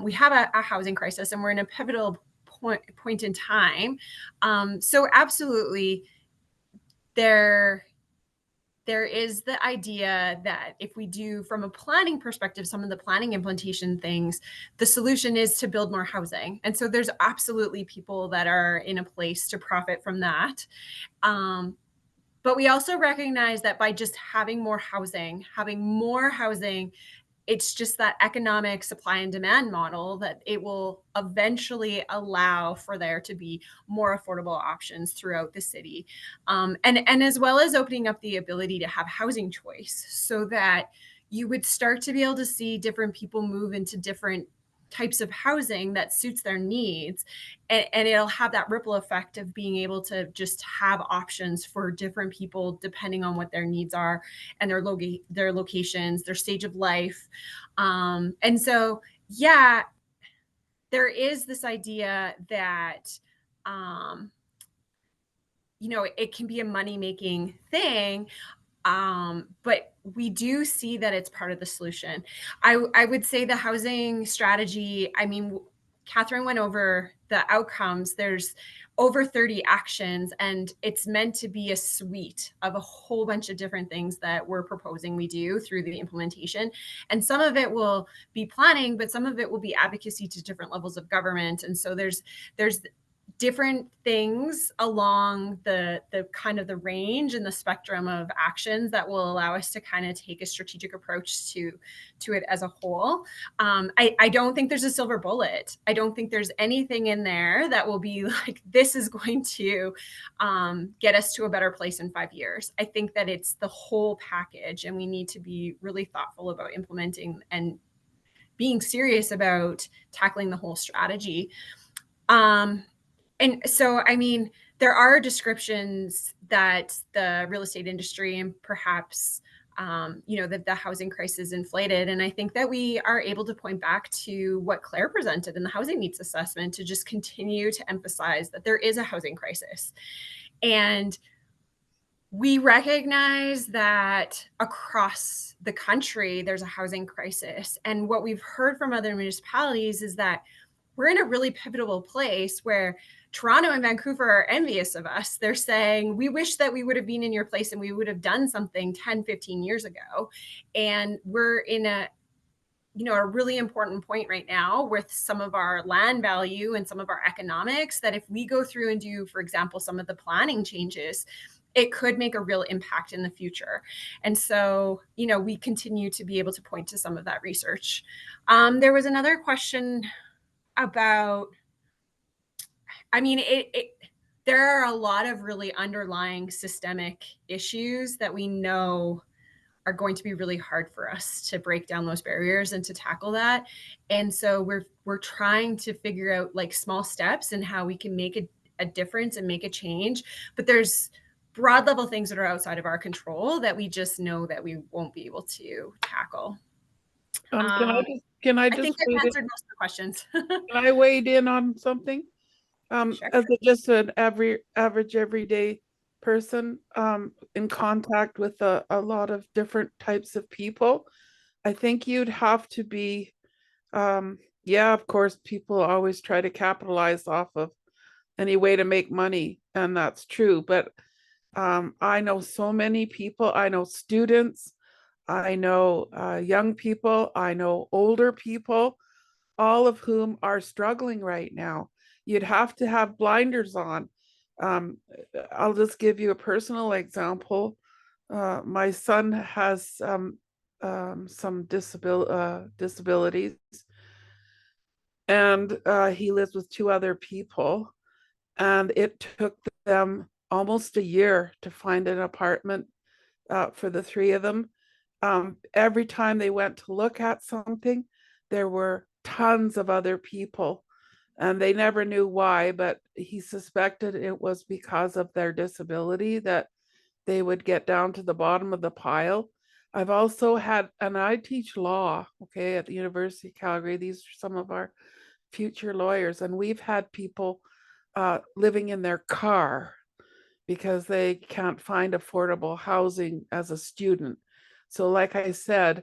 we have a housing crisis and we're in a pivotal point in time. So absolutely, there is the idea that if we do, from a planning perspective, some of the planning implementation things, the solution is to build more housing. And so there's absolutely people that are in a place to profit from that. But we also recognize that by just having more housing, it's just that economic supply and demand model that it will eventually allow for there to be more affordable options throughout the city. And as well as opening up the ability to have housing choice so that you would start to be able to see different people move into different types of housing that suits their needs, and it'll have that ripple effect of being able to just have options for different people depending on what their needs are and their locations, their stage of life. And so yeah, there is this idea that it can be a money-making thing, but we do see that it's part of the solution. I would say the housing strategy, I mean, Catherine went over the outcomes. There's over 30 actions, and it's meant to be a suite of a whole bunch of different things that we're proposing we do through the implementation. And some of it will be planning, but some of it will be advocacy to different levels of government. And so there's different things along the kind of the range and the spectrum of actions that will allow us to kind of take a strategic approach to it as a whole. I don't think there's a silver bullet. I don't think there's anything in there that will be like, this is going to get us to a better place in 5 years. I think that it's the whole package, and we need to be really thoughtful about implementing and being serious about tackling the whole strategy. And so, I mean, there are descriptions that the real estate industry and perhaps, that the housing crisis inflated. And I think that we are able to point back to what Claire presented in the housing needs assessment to just continue to emphasize that there is a housing crisis. And we recognize that across the country, there's a housing crisis. And what we've heard from other municipalities is that we're in a really pivotal place where Toronto and Vancouver are envious of us. They're saying, we wish that we would have been in your place and we would have done something 10, 15 years ago. And we're in a really important point right now with some of our land value and some of our economics, that if we go through and do, for example, some of the planning changes, it could make a real impact in the future. And so, we continue to be able to point to some of that research. There was another question about, there are a lot of really underlying systemic issues that we know are going to be really hard for us to break down those barriers and to tackle that. And so we're trying to figure out like small steps and how we can make a difference and make a change. But there's broad level things that are outside of our control that we just know that we won't be able to tackle. Can I I just think wait I've in? answered most of the questions. Can I wade in on something? Sure. As just an average everyday person, in contact with a lot of different types of people, I think you'd have to be, yeah, of course, people always try to capitalize off of any way to make money, and that's true. But I know so many people. I know students, I know young people, I know older people, all of whom are struggling right now. You'd have to have blinders on. Um, I'll just give you a personal example. My son has some disabilities, and he lives with two other people. And it took them almost a year to find an apartment for the three of them. Every time they went to look at something, there were tons of other people, and they never knew why, but he suspected it was because of their disability that they would get down to the bottom of the pile. I've also had, and I teach law, okay, at the University of Calgary. These are some of our future lawyers, and we've had people living in their car because they can't find affordable housing as a student. So like I said,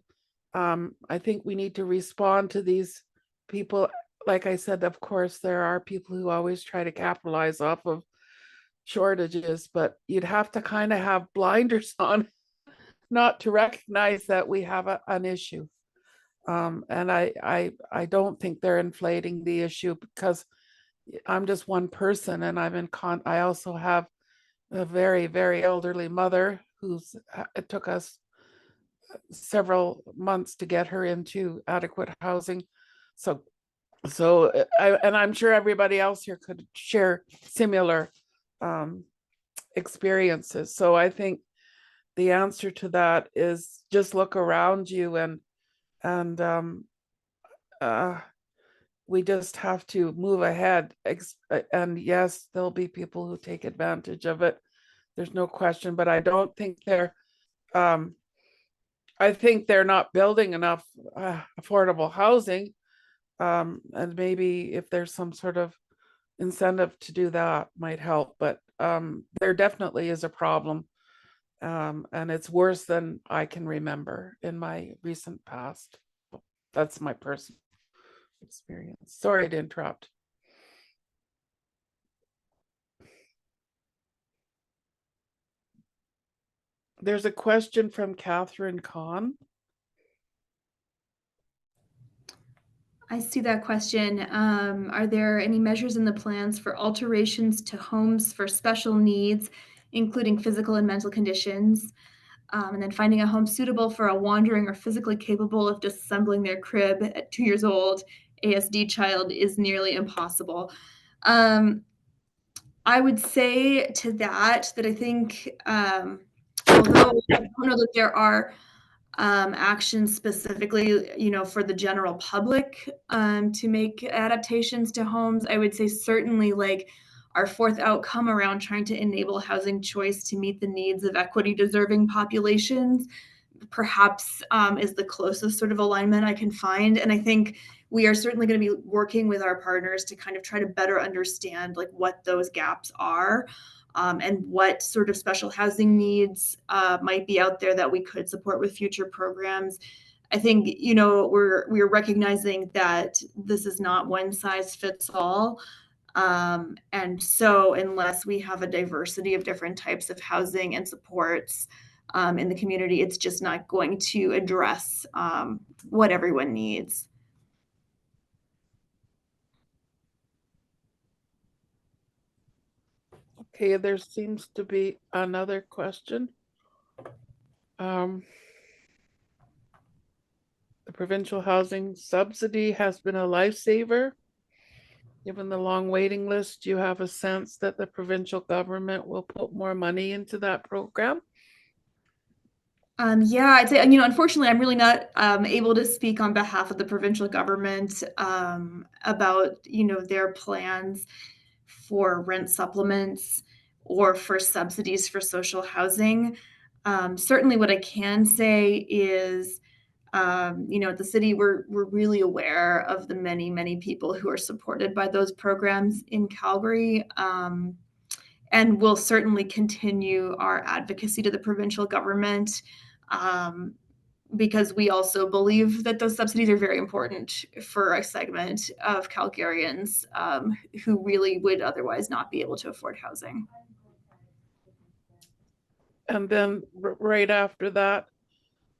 I think we need to respond to these people. Like I said, of course, there are people who always try to capitalize off of shortages, but you'd have to kind of have blinders on not to recognize that we have an issue. And I don't think they're inflating the issue, because I'm just one person, and I also have a very, very elderly mother it took us several months to get her into adequate housing. So I'm sure everybody else here could share similar experiences. So I think the answer to that is just look around you, and we just have to move ahead. And yes, there'll be people who take advantage of it. There's no question, but I don't think I think they're not building enough affordable housing. And maybe if there's some sort of incentive to do that might help, but there definitely is a problem. And it's worse than I can remember in my recent past. That's my personal experience. Sorry to interrupt. There's a question from Catherine Kahn. I see that question. Are there any measures in the plans for alterations to homes for special needs, including physical and mental conditions? And then finding a home suitable for a wandering or physically capable of disassembling their crib at 2 years old ASD child is nearly impossible. I would say to that I think, although I don't know that there are actions specifically, for the general public to make adaptations to homes, I would say certainly like our fourth outcome around trying to enable housing choice to meet the needs of equity deserving populations perhaps is the closest sort of alignment I can find. And I think we are certainly going to be working with our partners to kind of try to better understand like what those gaps are. And what sort of special housing needs might be out there that we could support with future programs. I think, we're recognizing that this is not one size fits all. And so unless we have a diversity of different types of housing and supports in the community, it's just not going to address what everyone needs. Okay, there seems to be another question. The provincial housing subsidy has been a lifesaver. Given the long waiting list, do you have a sense that the provincial government will put more money into that program? Yeah, I'd say, unfortunately, I'm really not able to speak on behalf of the provincial government about, their plans for rent supplements or for subsidies for social housing. Certainly what I can say is At the city, we're really aware of the many people who are supported by those programs in Calgary. And we'll certainly continue our advocacy to the provincial government, because we also believe that those subsidies are very important for a segment of Calgarians who really would otherwise not be able to afford housing. And then right after that,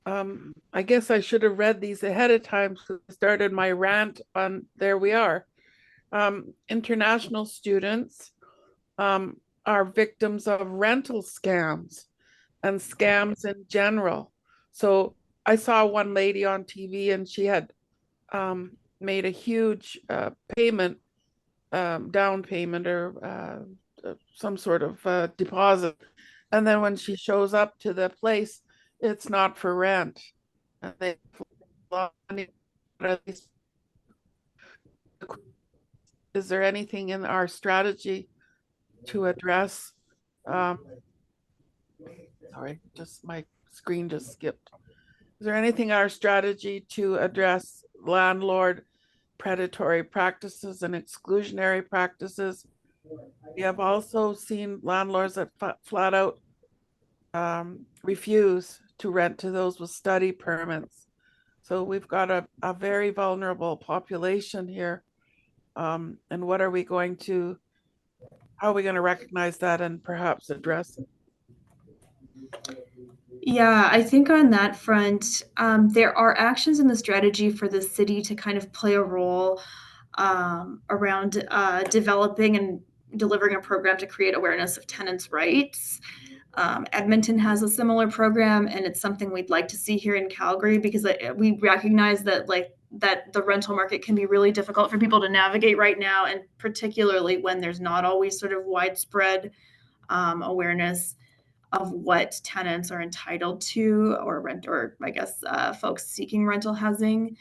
I guess I should have read these ahead of time, so I started my rant on, there we are. International students are victims of rental scams and scams in general. So I saw one lady on TV and she had made a huge payment, down payment, or some sort of deposit. And then when she shows up to the place, it's not for rent. And they is there anything in our strategy to address sorry, just my screen just skipped. Is there anything in our strategy to address landlord predatory practices and exclusionary practices? We have also seen landlords that flat out refuse to rent to those with study permits. So we've got a very vulnerable population here. And what are we going to, how are we going to recognize that and perhaps address it? Yeah, I think on that front, there are actions in the strategy for the city to kind of play a role around developing and delivering a program to create awareness of tenants' rights. Edmonton has a similar program, and it's something we'd like to see here in Calgary, because we recognize that that the rental market can be really difficult for people to navigate right now, and particularly when there's not always sort of widespread awareness of what tenants are entitled to, or I guess folks seeking rental housing.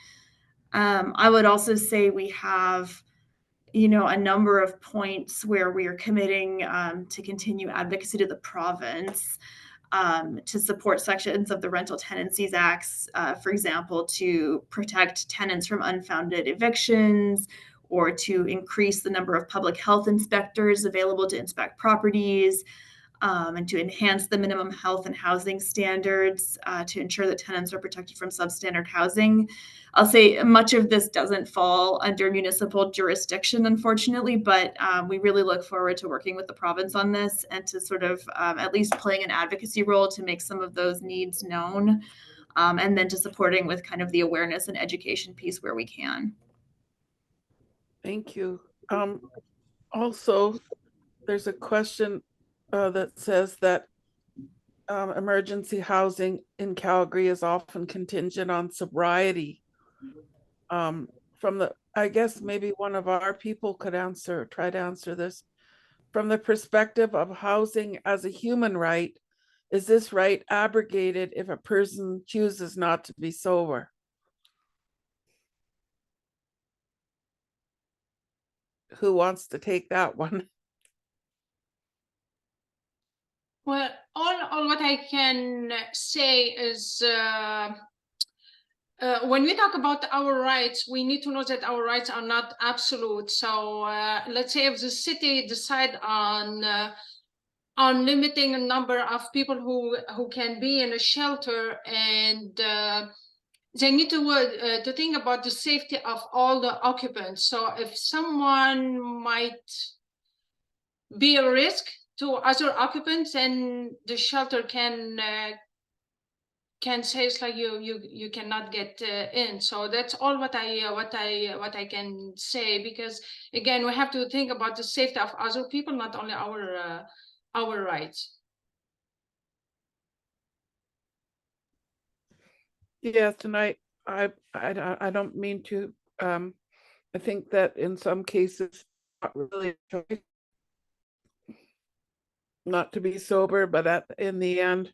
I would also say we have a number of points where we are committing to continue advocacy to the province to support sections of the Rental Tenancies Acts, for example, to protect tenants from unfounded evictions, or to increase the number of public health inspectors available to inspect properties, and to enhance the minimum health and housing standards to ensure that tenants are protected from substandard housing. I'll say much of this doesn't fall under municipal jurisdiction, unfortunately, but we really look forward to working with the province on this, and to sort of at least playing an advocacy role to make some of those needs known, and then to supporting with kind of the awareness and education piece where we can. Thank you. Also, there's a question that says that emergency housing in Calgary is often contingent on sobriety. I guess maybe one of our people could try to answer this. From the perspective of housing as a human right, is this right abrogated if a person chooses not to be sober? Who wants to take that one? Well, all what I can say is when we talk about our rights, we need to know that our rights are not absolute. So let's say if the city decide on limiting a number of people who can be in a shelter, and they need to think about the safety of all the occupants. So if someone might be a risk to other occupants, then the shelter can say it's like you cannot get in. So that's all what I can say, because again, we have to think about the safety of other people, not only our rights. Yes, tonight I don't mean to. I think that in some cases, not really a choice not to be sober, but in the end,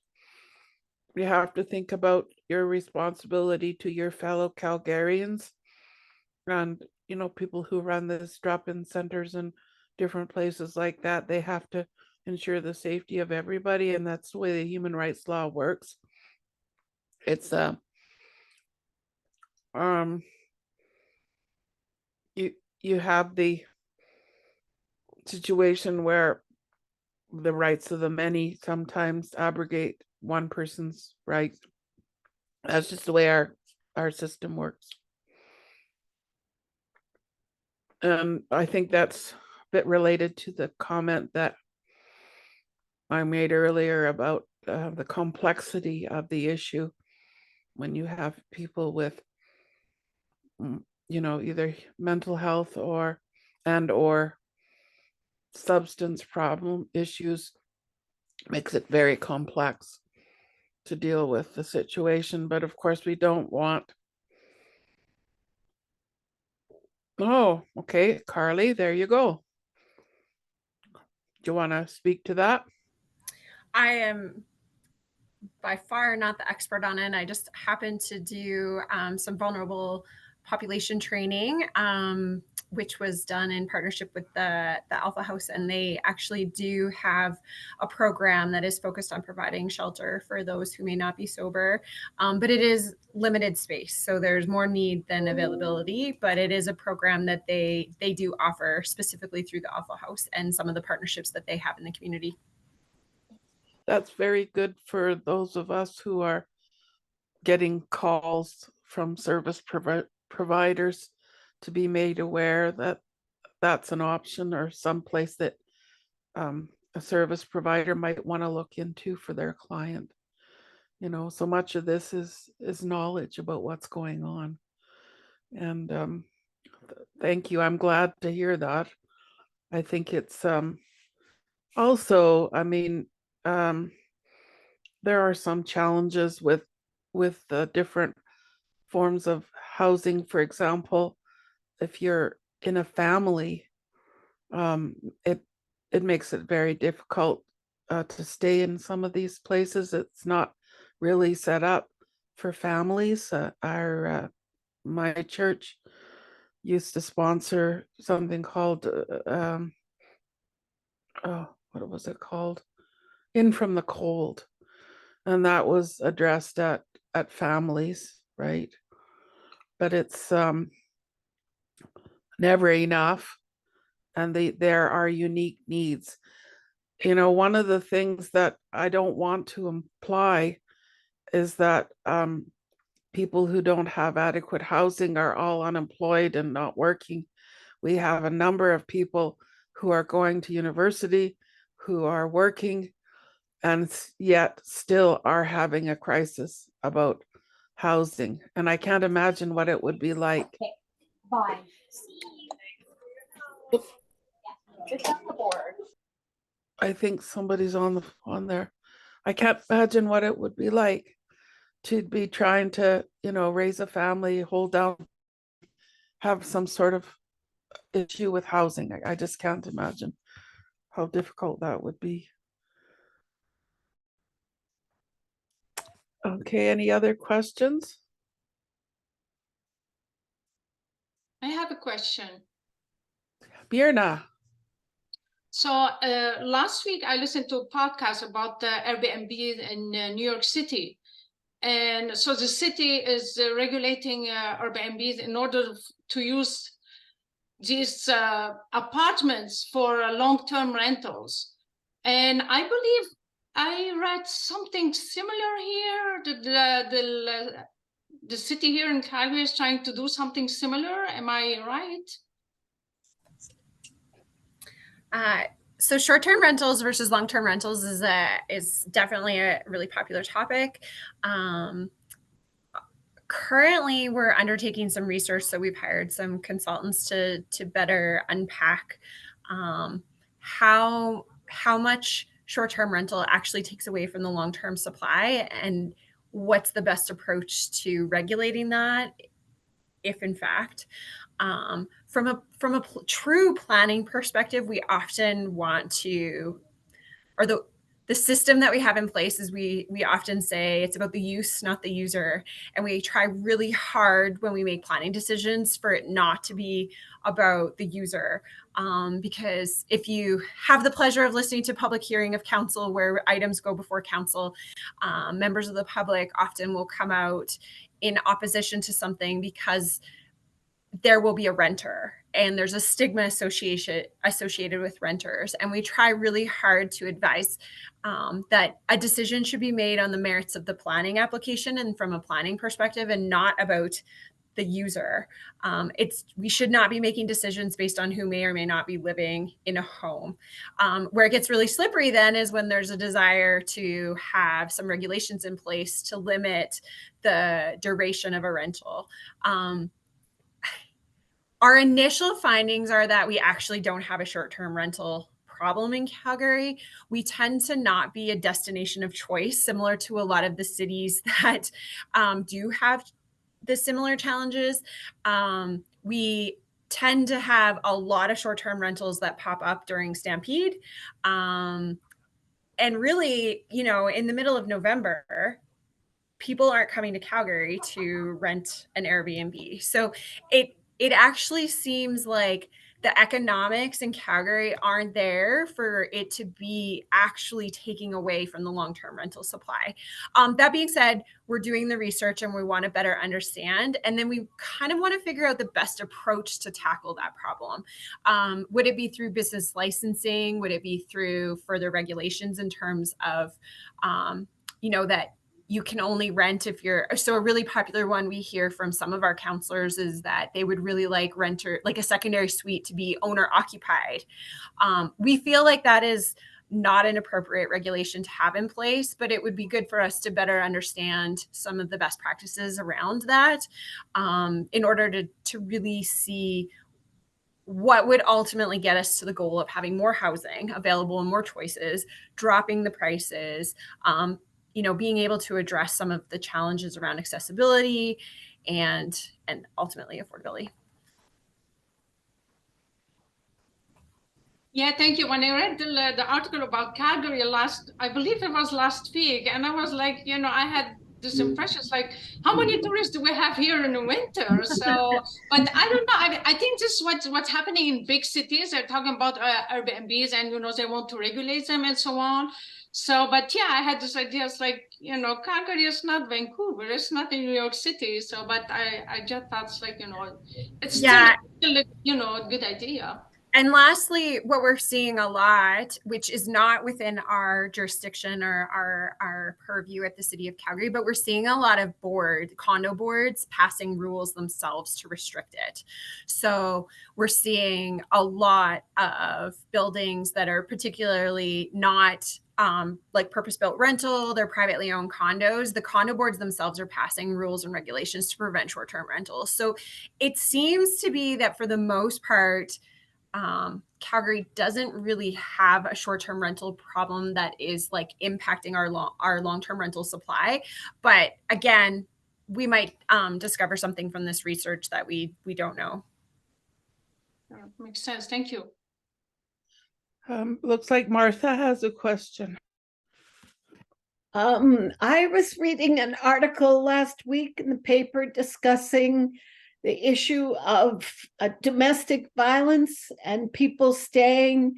you have to think about your responsibility to your fellow Calgarians, and people who run this drop-in centers and different places like that. They have to ensure the safety of everybody, and that's the way the human rights law works. It's you have the situation where the rights of the many sometimes abrogate one person's right. That's just the way our system works. And I think that's a bit related to the comment that I made earlier about the complexity of the issue when you have people with, either mental health or substance problem issues, makes it very complex to deal with the situation. But of course, we don't want. Oh, okay, Carly, there you go. Do you want to speak to that? I am by far not the expert on it. I just happened to do some vulnerable population training, which was done in partnership with the Alpha House, and they actually do have a program that is focused on providing shelter for those who may not be sober, but it is limited space, so there's more need than availability, but it is a program that they do offer specifically through the Alpha House and some of the partnerships that they have in the community. That's very good for those of us who are getting calls from service providers to be made aware that that's an option or someplace that a service provider might want to look into for their client. So much of this is knowledge about what's going on. And thank you. I'm glad to hear that. I think it's also, there are some challenges with the different forms of housing. For example, if you're in a family, it makes it very difficult to stay in some of these places. It's not really set up for families. My church used to sponsor something called what was it called? In from the Cold, and that was addressed at families, right? But it's never enough, and there are unique needs. One of the things that I don't want to imply is that people who don't have adequate housing are all unemployed and not working. We have a number of people who are going to university, who are working, and yet still are having a crisis about housing. And I can't imagine what it would be like. Okay, bye. I think somebody's on there. I can't imagine what it would be like to be trying to, raise a family, hold down, have some sort of issue with housing. I just can't imagine how difficult that would be. Okay, any other questions? I have a question. Myrna. So last week I listened to a podcast about the Airbnb in New York City. And so the city is regulating Airbnbs in order to use these apartments for long-term rentals. And I believe I read something similar here. The city here in Calgary is trying to do something similar. Am I right? So short-term rentals versus long-term rentals is definitely a really popular topic. Currently, we're undertaking some research, so we've hired some consultants to better unpack how much short-term rental actually takes away from the long-term supply and what's the best approach to regulating that, if in fact. From a true planning perspective, we often want to, or the the system that we have in place is we often say it's about the use, not the user. And we try really hard when we make planning decisions for it not to be about the user. Because if you have the pleasure of listening to public hearing of council where items go before council, members of the public often will come out in opposition to something because there will be a renter and there's a stigma associated with renters. And we try really hard to advise that a decision should be made on the merits of the planning application and from a planning perspective and not about the user. We should not be making decisions based on who may or may not be living in a home. Where it gets really slippery then is when there's a desire to have some regulations in place to limit the duration of a rental. Our initial findings are that we actually don't have a short-term rental problem in Calgary. We tend to not be a destination of choice, similar to a lot of the cities that do have the similar challenges. We tend to have a lot of short-term rentals that pop up during Stampede. And really, in the middle of November, people aren't coming to Calgary to rent an Airbnb. So it actually seems like the economics in Calgary aren't there for it to be actually taking away from the long-term rental supply. That being said, we're doing the research and we want to better understand. And then we kind of want to figure out the best approach to tackle that problem. Would it be through business licensing? Would it be through further regulations in terms of, that you can only rent if so a really popular one we hear from some of our counselors is that they would really like a secondary suite to be owner occupied. We feel like that is not an appropriate regulation to have in place, but it would be good for us to better understand some of the best practices around that in order to really see what would ultimately get us to the goal of having more housing available and more choices, dropping the prices, being able to address some of the challenges around accessibility and ultimately affordability. Yeah, thank you. When I read the article about Calgary I believe it was last week, and I was like, I had this impression, it's like, how many tourists do we have here in the winter? So, but I don't know. I think this is what's happening in big cities. They're talking about Airbnbs and, they want to regulate them and so on. So, but yeah, I had this idea. It's like, Calgary is not Vancouver. It's not in New York City. So, but I just thought it's like, it's still a good idea. And lastly, what we're seeing a lot, which is not within our jurisdiction or our purview at the City of Calgary, but we're seeing a lot of condo boards passing rules themselves to restrict it. So we're seeing a lot of buildings that are particularly not like purpose-built rental, they're privately owned condos. The condo boards themselves are passing rules and regulations to prevent short-term rentals. So it seems to be that for the most part, Calgary doesn't really have a short-term rental problem that is like impacting our long-term rental supply. But again, we might discover something from this research that we don't know. Makes sense. Thank you. Looks like Martha has a question. I was reading an article last week in the paper discussing the issue of domestic violence and people staying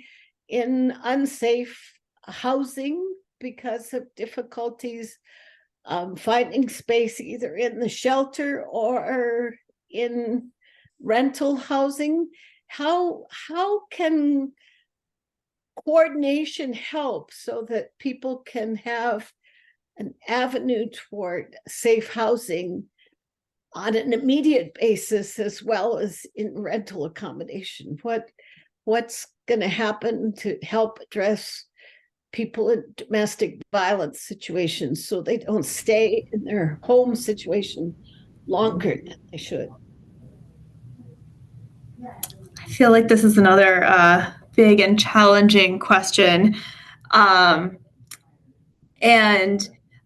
in unsafe housing because of difficulties finding space either in the shelter or in rental housing. How can coordination help so that people can have an avenue toward safe housing on an immediate basis as well as in rental accommodation? What's going to happen to help address people in domestic violence situations so they don't stay in their home situation longer than they should? I feel like this is another big and challenging question. And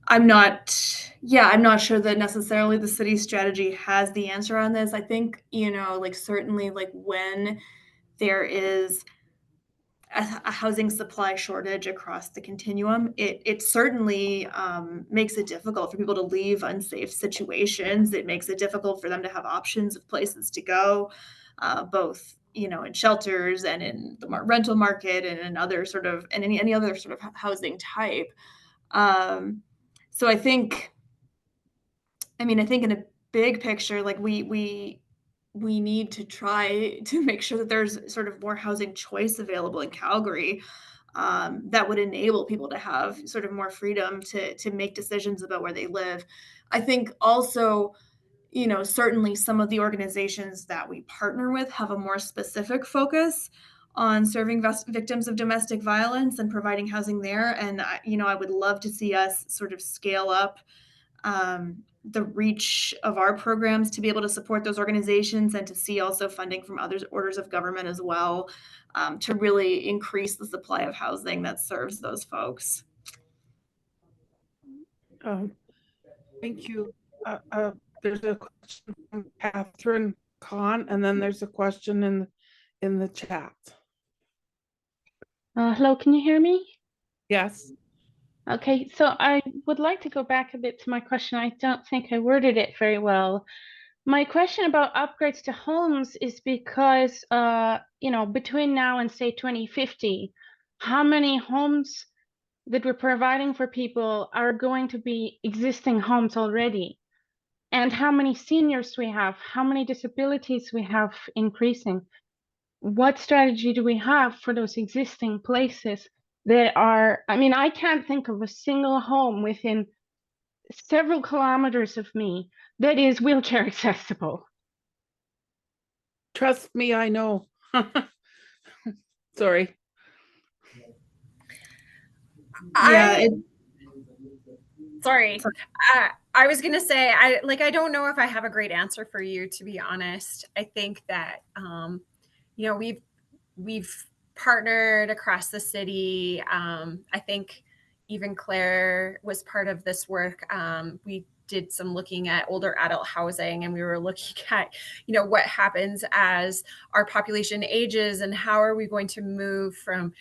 I'm not sure that necessarily the city's strategy has the answer on this. I think, certainly like when there is a housing supply shortage across the continuum. It certainly makes it difficult for people to leave unsafe situations. It makes it difficult for them to have options of places to go, both in shelters and in the rental market and in other sort of and any other sort of housing type. So I think in a big picture, like we need to try to make sure that there's sort of more housing choice available in Calgary, that would enable people to have sort of more freedom to make decisions about where they live. I think also, certainly some of the organizations that we partner with have a more specific focus on serving victims of domestic violence and providing housing there. And I would love to see us sort of scale up the reach of our programs to be able to support those organizations, and to see also funding from other orders of government as well, to really increase the supply of housing that serves those folks. Thank you. There's a question from Catherine Kahn, and then there's a question in the chat. Hello, can you hear me? Yes. Okay, so I would like to go back a bit to my question. I don't think I worded it very well. My question about upgrades to homes is because, between now and say 2050, how many homes that we're providing for people are going to be existing homes already? And how many seniors we have, how many disabilities we have increasing? What strategy do we have for those existing places that are, I can't think of a single home within several kilometers of me that is wheelchair accessible. Trust me, I know. Sorry. Sorry. I was gonna say, I don't know if I have a great answer for you, to be honest. I think that we've partnered across the city. I think even Claire was part of this work. We did some looking at older adult housing, and we were looking at what happens as our population ages, and how are we going to move from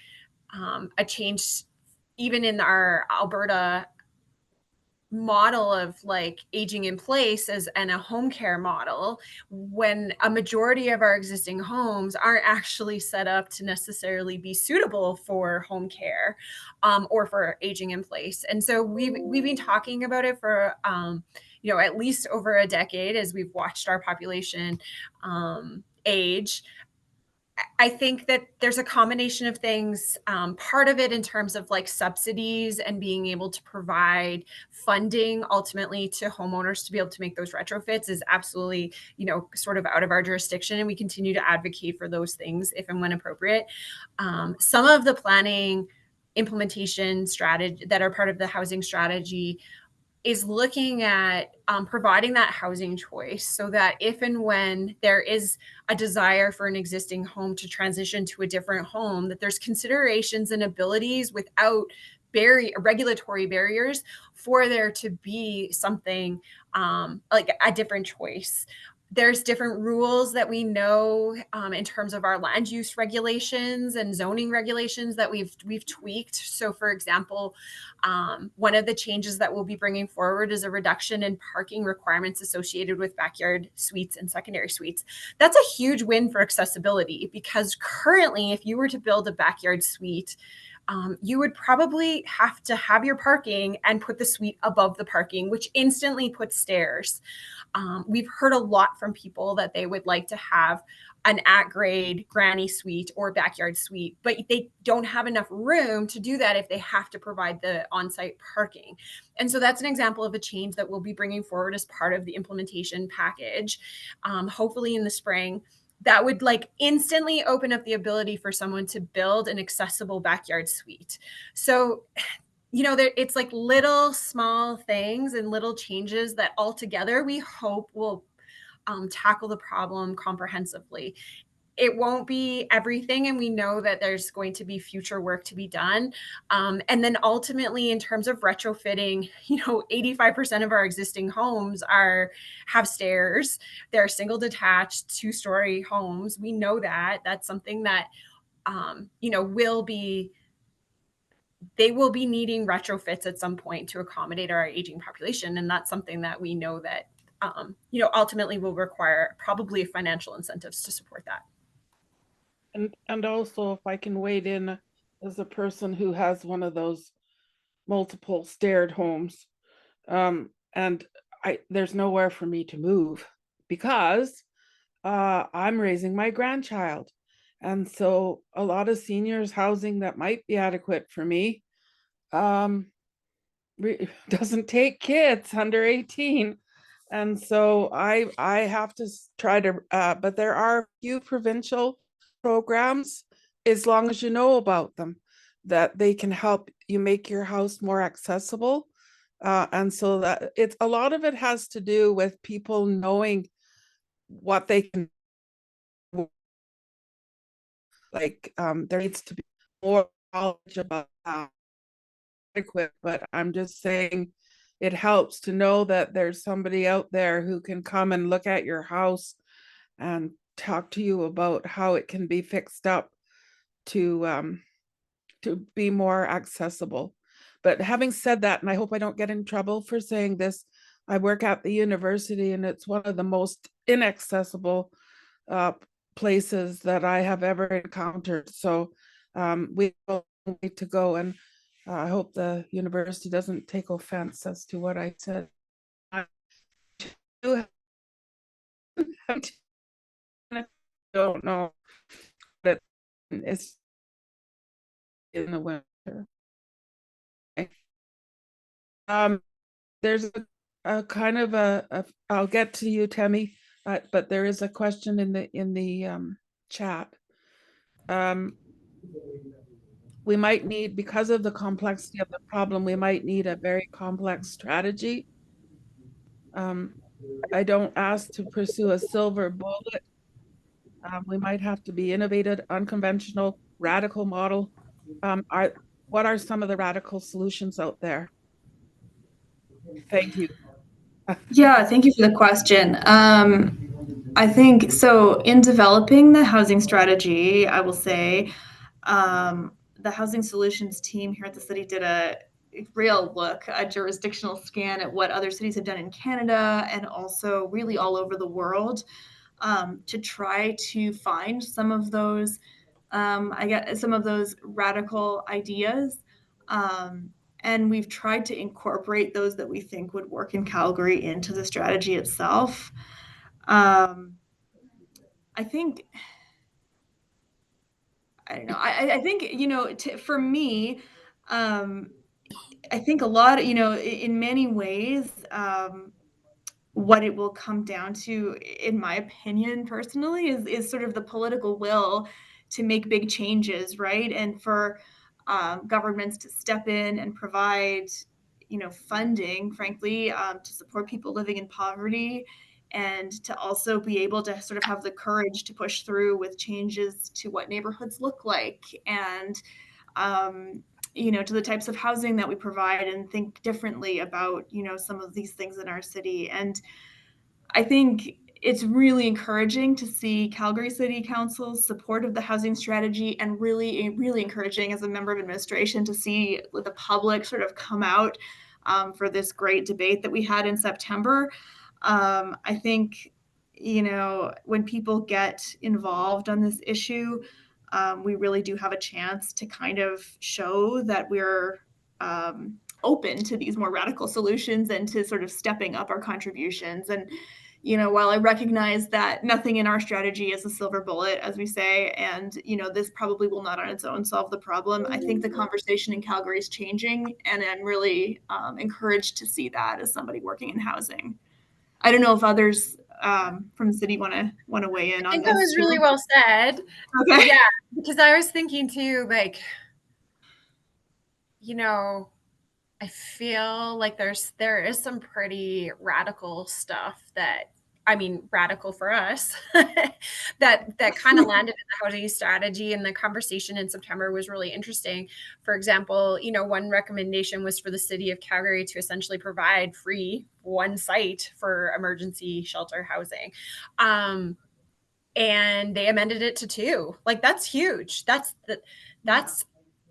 a change even in our Alberta model of like aging in place and a home care model, when a majority of our existing homes aren't actually set up to necessarily be suitable for home care, or for aging in place. And so we've been talking about it for at least over a decade, as we've watched our population age. I think that there's a combination of things. Part of it in terms of like subsidies and being able to provide funding ultimately to homeowners to be able to make those retrofits is absolutely, sort of out of our jurisdiction. And we continue to advocate for those things if and when appropriate. Some of the planning implementation strategy that are part of the housing strategy is looking at providing that housing choice, so that if and when there is a desire for an existing home to transition to a different home, that there's considerations and abilities without regulatory barriers for there to be something like a different choice. There's different rules that we know in terms of our land use regulations and zoning regulations that we've tweaked. So for example, one of the changes that we'll be bringing forward is a reduction in parking requirements associated with backyard suites and secondary suites. That's a huge win for accessibility, because currently if you were to build a backyard suite, you would probably have to have your parking and put the suite above the parking, which instantly puts stairs. We've heard a lot from people that they would like to have an at-grade granny suite or backyard suite, but they don't have enough room to do that if they have to provide the on-site parking. And so that's an example of a change that we'll be bringing forward as part of the implementation package, hopefully in the spring. That would like instantly open up the ability for someone to build an accessible backyard suite. So it's like little small things and little changes that altogether we hope will tackle the problem comprehensively. It won't be everything, and we know that there's going to be future work to be done. And then ultimately, in terms of retrofitting, 85% of our existing homes have stairs. They're single detached 2-story homes. We know that. That's something that you know, they will be needing retrofits at some point to accommodate our aging population. And that's something that we know that, you know, ultimately will require probably financial incentives to support that. And also, if I can wade in as a person who has one of those multiple stared homes, and there's nowhere for me to move because I'm raising my grandchild. And so a lot of seniors housing that might be adequate for me doesn't take kids under 18. And so I have to try to, but there are a few provincial programs, as long as you know about them, that they can help you make your house more accessible. And so that it's a lot of it has to do with people knowing what they can, like there needs to be more knowledge about that adequate, but I'm just saying it helps to know that there's somebody out there who can come and look at your house and talk to you about how it can be fixed up to be more accessible. But having said that, and I hope I don't get in trouble for saying this, I work at the university and it's one of the most inaccessible places that I have ever encountered. So we need to go, and I hope the university doesn't take offense as to what I said. I don't know, but it's in the winter. There's a kind of I'll get to you, Temi, but there is a question in the chat. We might need, because of the complexity of the problem, we might need a very complex strategy. I don't ask to pursue a silver bullet. We might have to be innovative, unconventional, radical model. What are some of the radical solutions out there? Thank you. Yeah, thank you for the question. I think so. In developing the housing strategy, I will say the housing solutions team here at the city did a real look, a jurisdictional scan at what other cities have done in Canada and also really all over the world to try to find some of those, I guess, some of those radical ideas. And we've tried to incorporate those that we think would work in Calgary into the strategy itself. I think, I don't know, I think, you know, for me, I think a lot, you know, in many ways, what it will come down to, in my opinion, personally, is sort of the political will to make big changes, right? And for governments to step in and provide, you know, funding, frankly, to support people living in poverty, and to also be able to sort of have the courage to push through with changes to what neighborhoods look like and you know, to the types of housing that we provide, and think differently about, you know, some of these things in our city. And I think it's really encouraging to see Calgary City Council's support of the housing strategy, and really, really encouraging as a member of administration to see the public sort of come out for this great debate that we had in September. I think, you know, when people get involved on this issue, we really do have a chance to kind of show that we're open to these more radical solutions and to sort of stepping up our contributions. And, you know, while I recognize that nothing in our strategy is a silver bullet, as we say, and, you know, this probably will not on its own solve the problem, I think the conversation in Calgary is changing, and I'm really encouraged to see that as somebody working in housing. I don't know if others from the city want to weigh in on this. I think that was really well said. Okay. Yeah, because I was thinking too, like, you know, I feel like there is some pretty radical stuff that, I mean, radical for us, that kind of landed in the housing strategy, and the conversation in September was really interesting. For example, you know, one recommendation was for the City of Calgary to essentially provide free one site for emergency shelter housing. and they amended it to 2. Like, that's huge. That's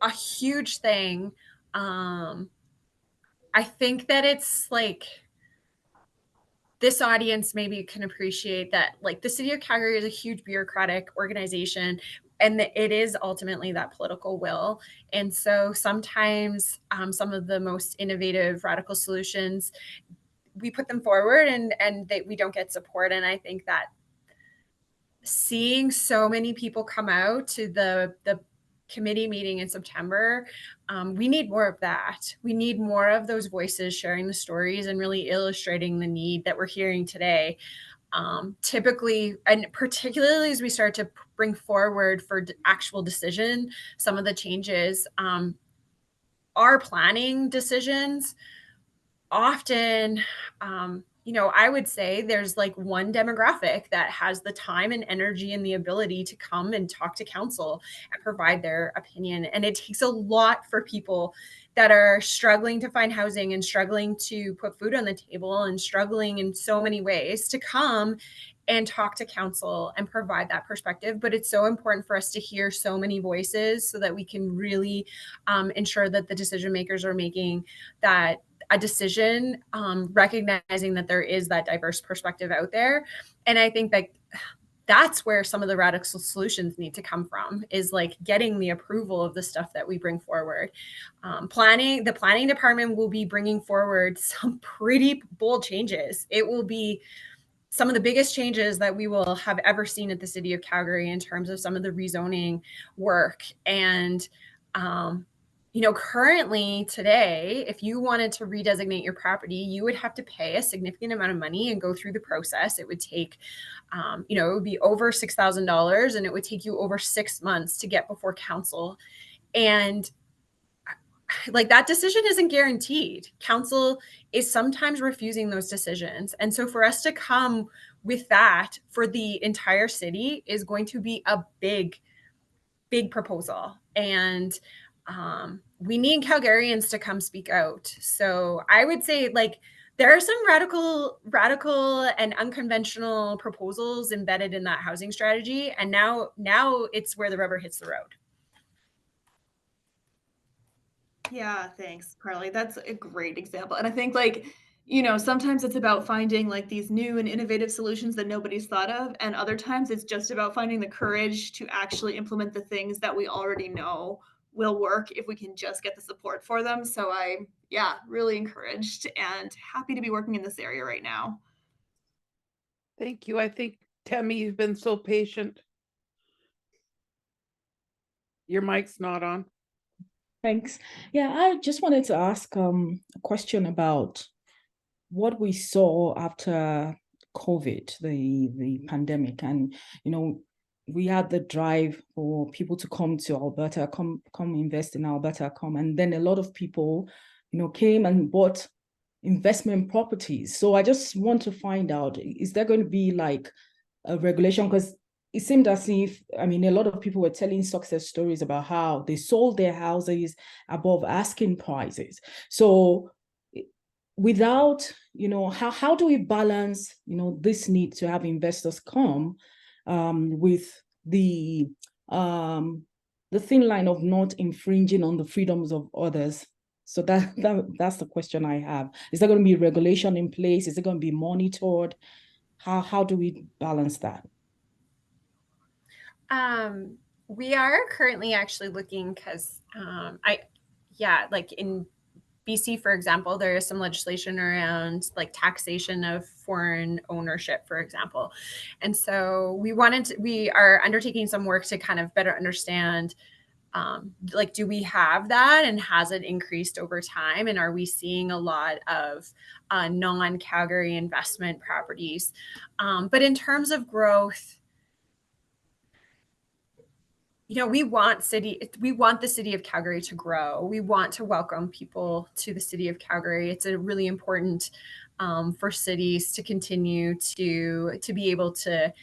a huge thing. I think that it's like, this audience maybe can appreciate that, like, the City of Calgary is a huge bureaucratic organization, and it is ultimately that political will. And so sometimes some of the most innovative radical solutions, we put them forward and we don't get support. And I think that seeing so many people come out to the committee meeting in September, we need more of that. We need more of those voices sharing the stories and really illustrating the need that we're hearing today. Typically, and particularly as we start to bring forward for actual decision, some of the changes, our planning decisions often, I would say there's like one demographic that has the time and energy and the ability to come and talk to council and provide their opinion. And it takes a lot for people that are struggling to find housing and struggling to put food on the table and struggling in so many ways to come and talk to council and provide that perspective. But it's so important for us to hear so many voices so that we can really ensure that the decision makers are making that a decision, recognizing that there is that diverse perspective out there. And I think that that's where some of the radical solutions need to come from, is like getting the approval of the stuff that we bring forward. The planning department will be bringing forward some pretty bold changes. It will be some of the biggest changes that we will have ever seen at the City of Calgary in terms of some of the rezoning work. And currently today, if you wanted to redesignate your property, you would have to pay a significant amount of money and go through the process. It would take, it would be over $6,000, and it would take you over 6 months to get before council. And like, that decision isn't guaranteed. Council is sometimes refusing those decisions. And so for us to come with that for the entire city is going to be a big, big proposal. And we need Calgarians to come speak out. So I would say, like, there are some radical and unconventional proposals embedded in that housing strategy. And now it's where the rubber hits the road. Yeah, thanks, Carly. That's a great example. And I think, like, sometimes it's about finding like these new and innovative solutions that nobody's thought of. And other times it's just about finding the courage to actually implement the things that we already know will work if we can just get the support for them. So I'm, really encouraged and happy to be working in this area right now. Thank you. I think, Tammy, you've been so patient. Your mic's not on. Thanks. Yeah, I just wanted to ask a question about what we saw after COVID, the pandemic. And, we had the drive for people to come to Alberta, come invest in Alberta, and then a lot of people, came and bought investment properties. So I just want to find out, is there going to be like a regulation? Because it seemed as if, a lot of people were telling success stories about how they sold their houses above asking prices. So without, how do we balance, this need to have investors come with the thin line of not infringing on the freedoms of others? So that's the question I have. Is there going to be regulation in place? Is it going to be monitored? How do we balance that? We are currently actually looking, because like in BC, for example, there is some legislation around like taxation of foreign ownership, for example. And so we are undertaking some work to kind of better understand, like, do we have that, and has it increased over time? And are we seeing a lot of non-Calgary investment properties? But in terms of growth, we want the City of Calgary to grow. We want to welcome people to the City of Calgary. It's a really important for cities to continue to be able to,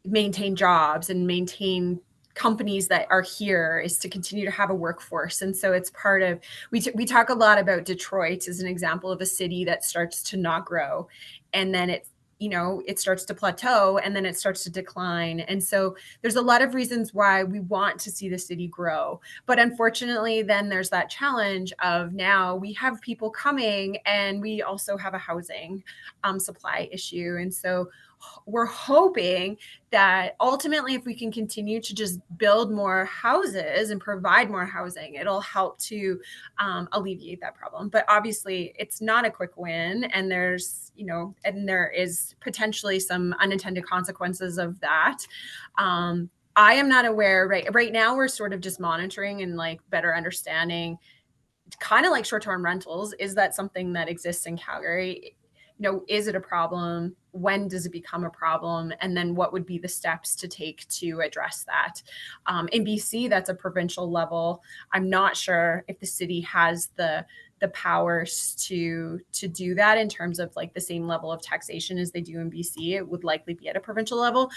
maintain jobs and maintain companies that are here, is to continue to have a workforce. And so it's part of, we talk a lot about Detroit as an example of a city that starts to not grow. And then it's, you know, it starts to plateau and then it starts to decline. And so there's a lot of reasons why we want to see the city grow. But unfortunately, then there's that challenge of now we have people coming and we also have a housing supply issue. And so we're hoping that ultimately, if we can continue to just build more houses and provide more housing, it'll help to alleviate that problem. But obviously, it's not a quick win, and there's, you know, and there is potentially some unintended consequences of that. I am not aware right now. We're sort of just monitoring and like better understanding, kind of like short-term rentals. Is that something that exists in Calgary? You know, is it a problem? When does it become a problem? And then what would be the steps to take to address that? In BC, that's a provincial level. I'm not sure if the city has the powers to do that in terms of like the same level of taxation as they do in BC. It would likely be at a provincial level.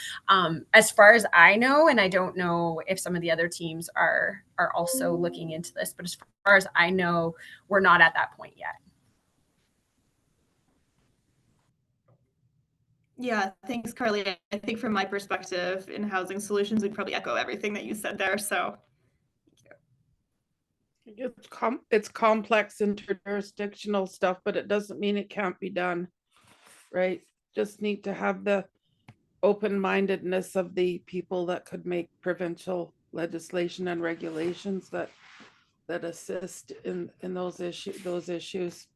As far as I know, and I don't know if some of the other teams are also looking into this, but as far as I know, we're not at that point yet. Yeah, thanks, Carly. I think from my perspective in housing solutions, we'd probably echo everything that you said there. So it's complex interjurisdictional stuff, but it doesn't mean it can't be done, right? Just need to have the open-mindedness of the people that could make provincial legislation and regulations that assist in those issues.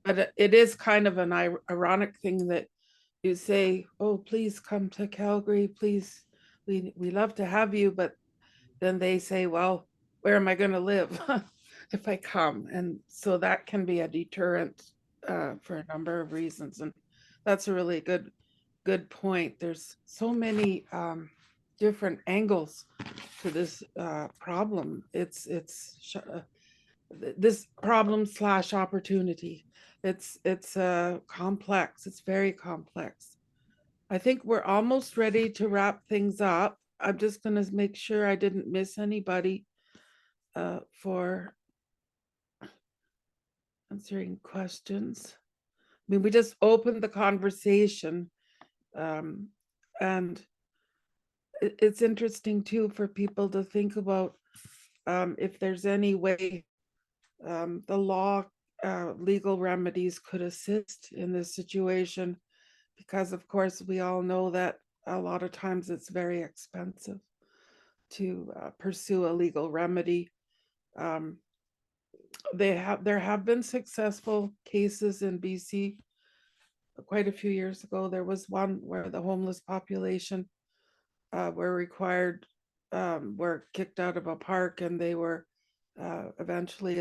But it is kind of an ironic thing that you say, oh, please come to Calgary, please, we love to have you, but then they say, well, where am I going to live if I come? And so that can be a deterrent for a number of reasons. And that's a really good point. There's so many different angles to this problem. It's this problem / opportunity. It's complex. It's very complex. I think we're almost ready to wrap things up. I'm just going to make sure I didn't miss anybody for answering questions. I mean, we just opened the conversation, and it's interesting too for people to think about if there's any way the law, legal remedies could assist in this situation, because of course we all know that a lot of times it's very expensive to pursue a legal remedy. There have been successful cases in BC. Quite a few years ago, there was one where the homeless population were kicked out of a park, and they were eventually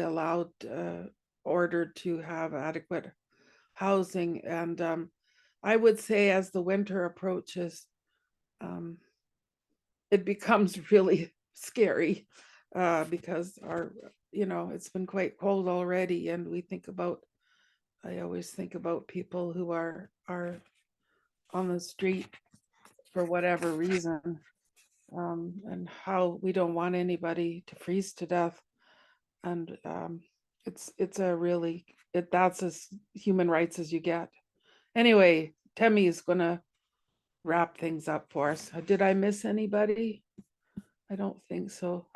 ordered to have adequate housing. And I would say as the winter approaches, it becomes really scary because it's been quite cold already, and I always think about people who are on the street for whatever reason, and how we don't want anybody to freeze to death. And that's as human rights as you get. Anyway, Temi is gonna wrap things up for us. Did I miss anybody? I don't think so.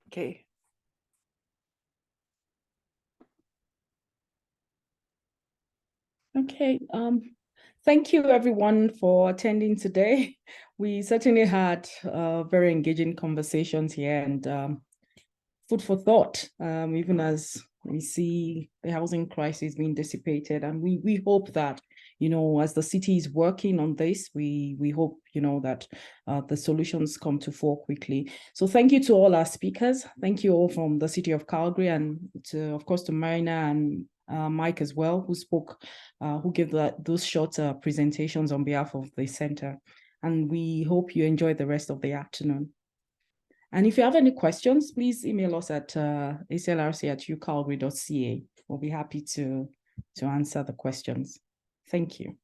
Okay. Okay. Thank you everyone for attending today. We certainly had very engaging conversations here, and food for thought, even as we see the housing crisis being dissipated. And we hope that, as the city is working on this, we hope, that the solutions come to fore quickly. So thank you to all our speakers. Thank you all from the City of Calgary, and of course to Myrna and Mike as well, who gave those short presentations on behalf of the center. And we hope you enjoy the rest of the afternoon. And if you have any questions, please email us at aclrc@ucalgary.ca. We'll be happy to answer the questions. Thank you.